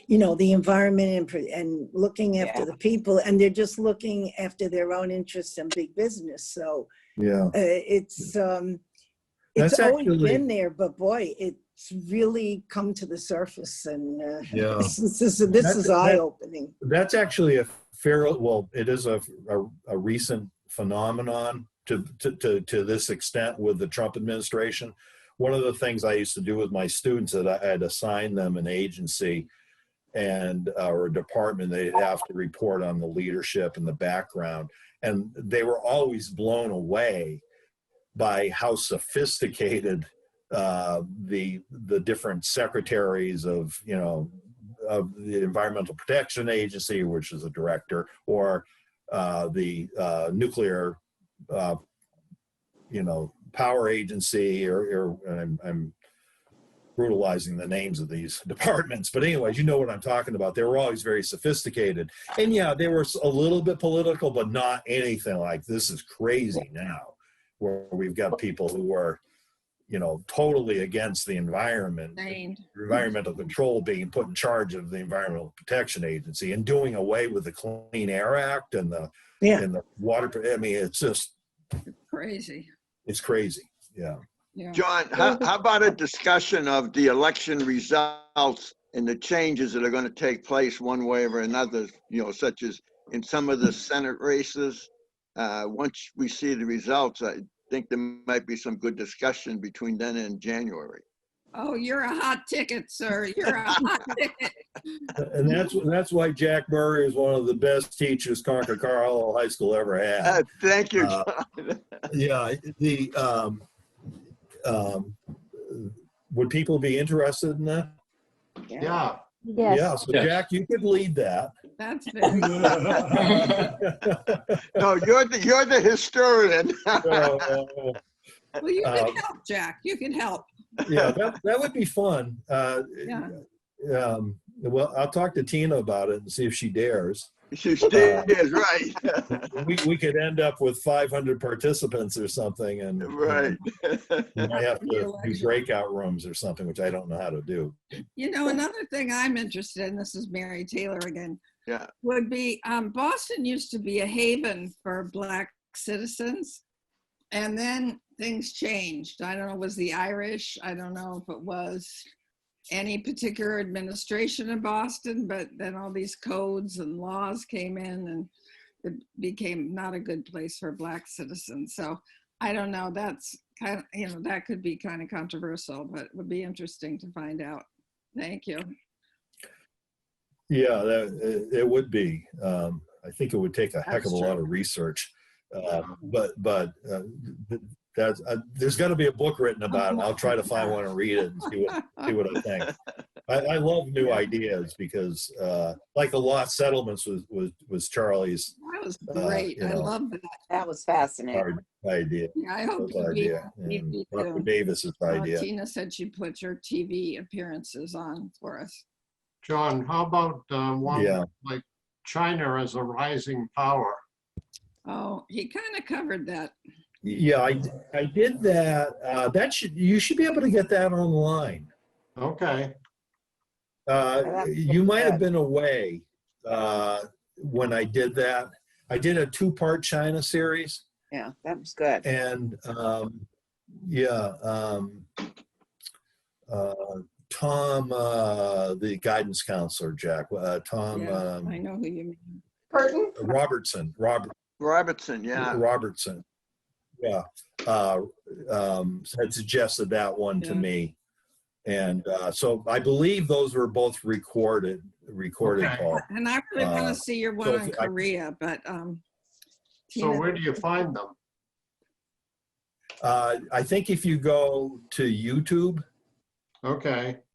the environment and looking after the people, and they're just looking after their own interests and big business. So it's always been there, but boy, it's really come to the surface, and this is eye-opening. That's actually it is a recent phenomenon to this extent with the Trump administration. One of the things I used to do with my students that I had assigned them an agency or a department, they'd have to report on the leadership and the background. And they were always blown away by how sophisticated the different secretaries of the Environmental Protection Agency, which is a director, or the nuclear power agency, or I'm brutalizing the names of these departments, but anyways, you know what I'm talking about. They were always very sophisticated, and they were a little bit political, but not anything like this is crazy now, where we've got people who are totally against the environment, environmental control, being put in charge of the Environmental Protection Agency and doing away with the Clean Air Act and the water. It's just crazy. It's crazy. Yeah. John, how about a discussion of the election results and the changes that are going to take place one way or another, such as in some of the Senate races? Once we see the results, I think there might be some good discussion between then and January. Oh, you're a hot ticket, sir. You're a hot ticket. And that's why Jack Murray is one of the best teachers Concord Carlisle High School ever had. Thank you, John. Would people be interested in that? Yeah. Yes. Yeah. So Jack, you could lead that. That's very good. No, you're the historian. Well, you can help, Jack. You can help. Yeah, that would be fun. Well, I'll talk to Tina about it and see if she dares. She dares, right. we could end up with 500 participants or something, and right. We might have to do breakout rooms or something, which I don't know how to do. Another thing I'm interested in, this is Mary Taylor again, would be Boston used to be a haven for Black citizens, and then things changed. I don't know, was the Irish? I don't know if it was. any particular administration in Boston, but then all these codes and laws came in and it became not a good place for Black citizens. So I don't know, that's kind of, you know, that could be kind of controversial, but it would be interesting to find out. Thank you. Yeah, it would be. I think it would take a heck of a lot of research. But that's, there's got to be a book written about it. I'll try to find one and read it and see what I think. I love new ideas because, like the law settlements was Charlie's. That was great. I love that. That was fascinating. Hard idea. Yeah, I hope you idea. And Dr. Davis's idea. Tina said she'd put your TV appearances on for us. John, how about one like China as a rising power? Oh, he kind of covered that. Yeah, I did that. You should be able to get that online. Okay. You might have been away when I did that. I did a 2-part China series. Yeah, that was good. And Tom, the guidance counselor, Jack. Tom. I know who you mean. Burton? Robertson. Robertson, yeah. Robertson. Yeah. Had suggested that one to me. And so I believe those were both recorded, Paul. And I really want to see your one on Korea, but so where do you find them? I think if you go to YouTube,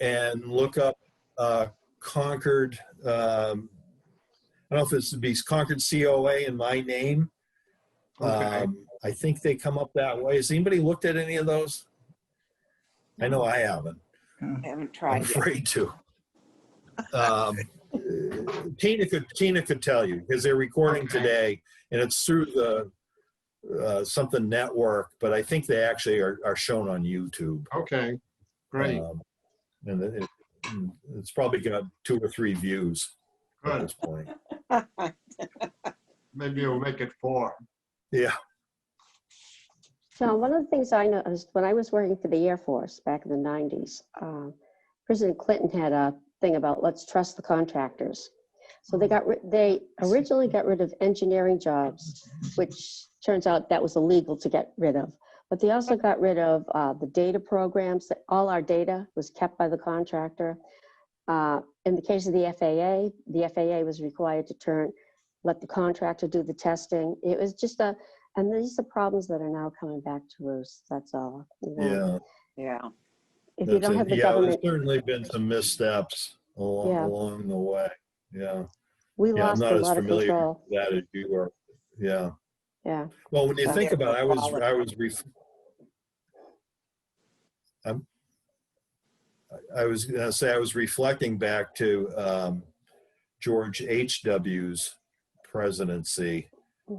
and look up Concord, I don't know if it's be Concord COA in my name. I think they come up that way. Has anybody looked at any of those? I know I haven't. I haven't tried. I'm afraid to. Tina could tell you because they're recording today, and it's through the something network, but I think they actually are shown on YouTube. Okay, great. And it's probably got 2 or 3 views at this point. Maybe you'll make it 4. Yeah. John, one of the things I noticed when I was working for the Air Force back in the 90s, President Clinton had a thing about let's trust the contractors. So they originally got rid of engineering jobs, which turns out that was illegal to get rid of. But they also got rid of the data programs. That all our data was kept by the contractor. In the case of the FAA was required to let the contractor do the testing. It was just and these are problems that are now coming back to roost. That's all. You know? Yeah. If you don't have the government, there's certainly been some missteps along the way. Yeah. We lost a lot of control. I'm not as familiar with that as you are. Yeah. Yeah. Well, when you think about it, I was going to say I was reflecting back to George H.W.'s presidency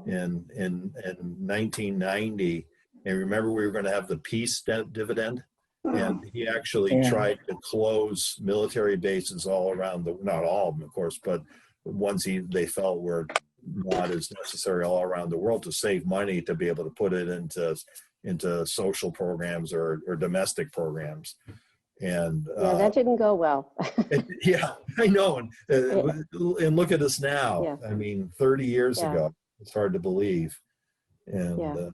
in 1990, and remember we were going to have the peace dividend, and he actually tried to close military bases all around not all of them, of course, but ones they felt were not as necessary all around the world to save money to be able to put it into social programs or domestic programs. And that didn't go well. Yeah, I know. And look at us now. Yeah. I mean, 30 years ago, it's hard to believe. And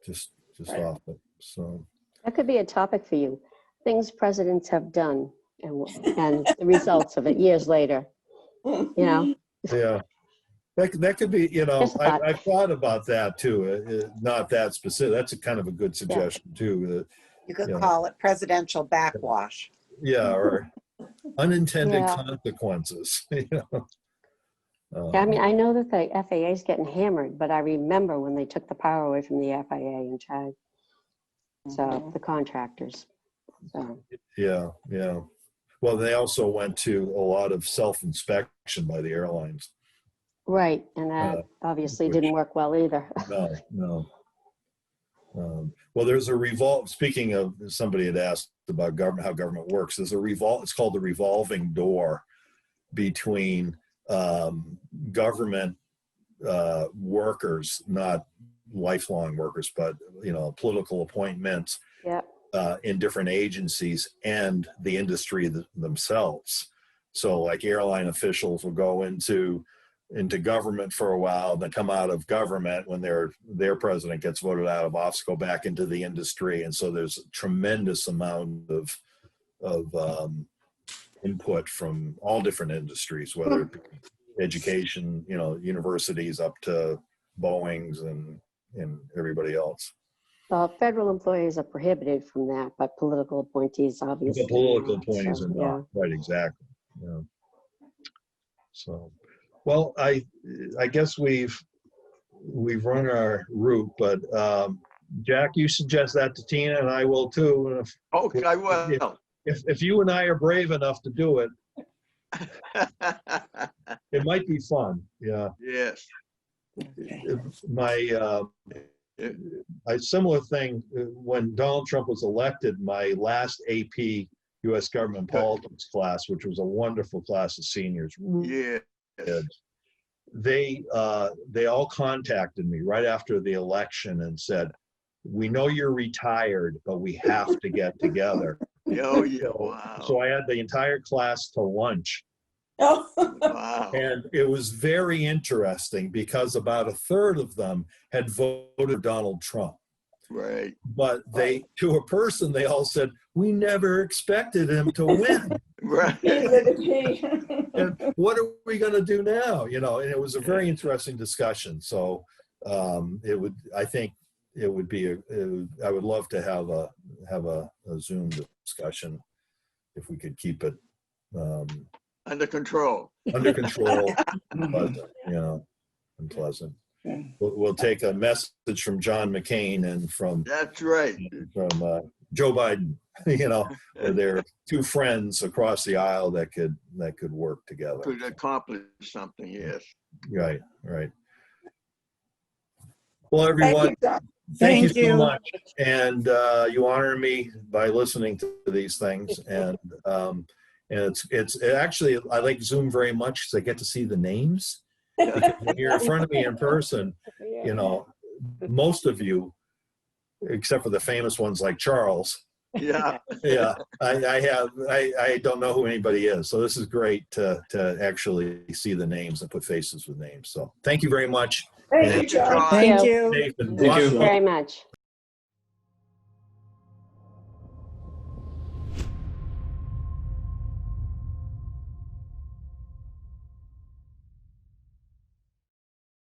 just off it. So that could be a topic for you. Things presidents have done and the results of it years later. You know? Yeah. That could be, I've thought about that too. Not that specific. That's a kind of a good suggestion too. You could call it presidential backwash. Yeah, or unintended consequences. I mean, I know that the FAA is getting hammered, but I remember when they took the power away from the FAA in charge. So the contractors. So. Yeah. Well, they also went to a lot of self-inspection by the airlines. Right, and that obviously didn't work well either. No. Well, there's a revolve. Speaking of, somebody had asked about government, how government works. There's a it's called the revolving door between government workers, not lifelong workers, but political appointments. Yeah. in different agencies and the industry themselves. So like airline officials will go into government for a while, then come out of government when their president gets voted out of office, go back into the industry. And so there's a tremendous amount of input from all different industries, whether it be education, universities up to Boeings and everybody else. Federal employees are prohibited from that, but political appointees obviously. The political not, appointees so, are not, right, exactly. Yeah. So, well, I guess we've run our route, but Jack, you suggest that to Tina, and I will too. And Okay, I will. if you and I are brave enough to do it, it might be fun. Yeah. Yes. A similar thing when Donald Trump was elected, my last AP U.S. government politics class, which was a wonderful class of seniors. Yeah. They all contacted me right after the election and said, "We know you're retired, but we have to get together." Oh, yeah. Wow. So I had the entire class to lunch. Oh. Wow. And it was very interesting because about a third of them had voted Donald Trump. Right. But to a person, they all said, "We never expected him to win." Right. And what are we going to do now? And it was a very interesting discussion. So I would love to have a Zoom discussion if we could keep it Under control. under control, but, and pleasant. We'll take a message from John McCain and from That's right. Joe Biden. They're two friends across the aisle that could work together. Could accomplish something, yes. Right. Well, everyone, thank you so much, and you honor me by listening to these things, and it's actually, I like Zoom very much because I get to see the names. Because when you're in front of me in person, most of you, except for the famous ones like Charles. Yeah. Yeah, I don't know who anybody is. So this is great to actually see the names and put faces with names. So thank you very much. Thank you, John. Thank you. Thank you very much.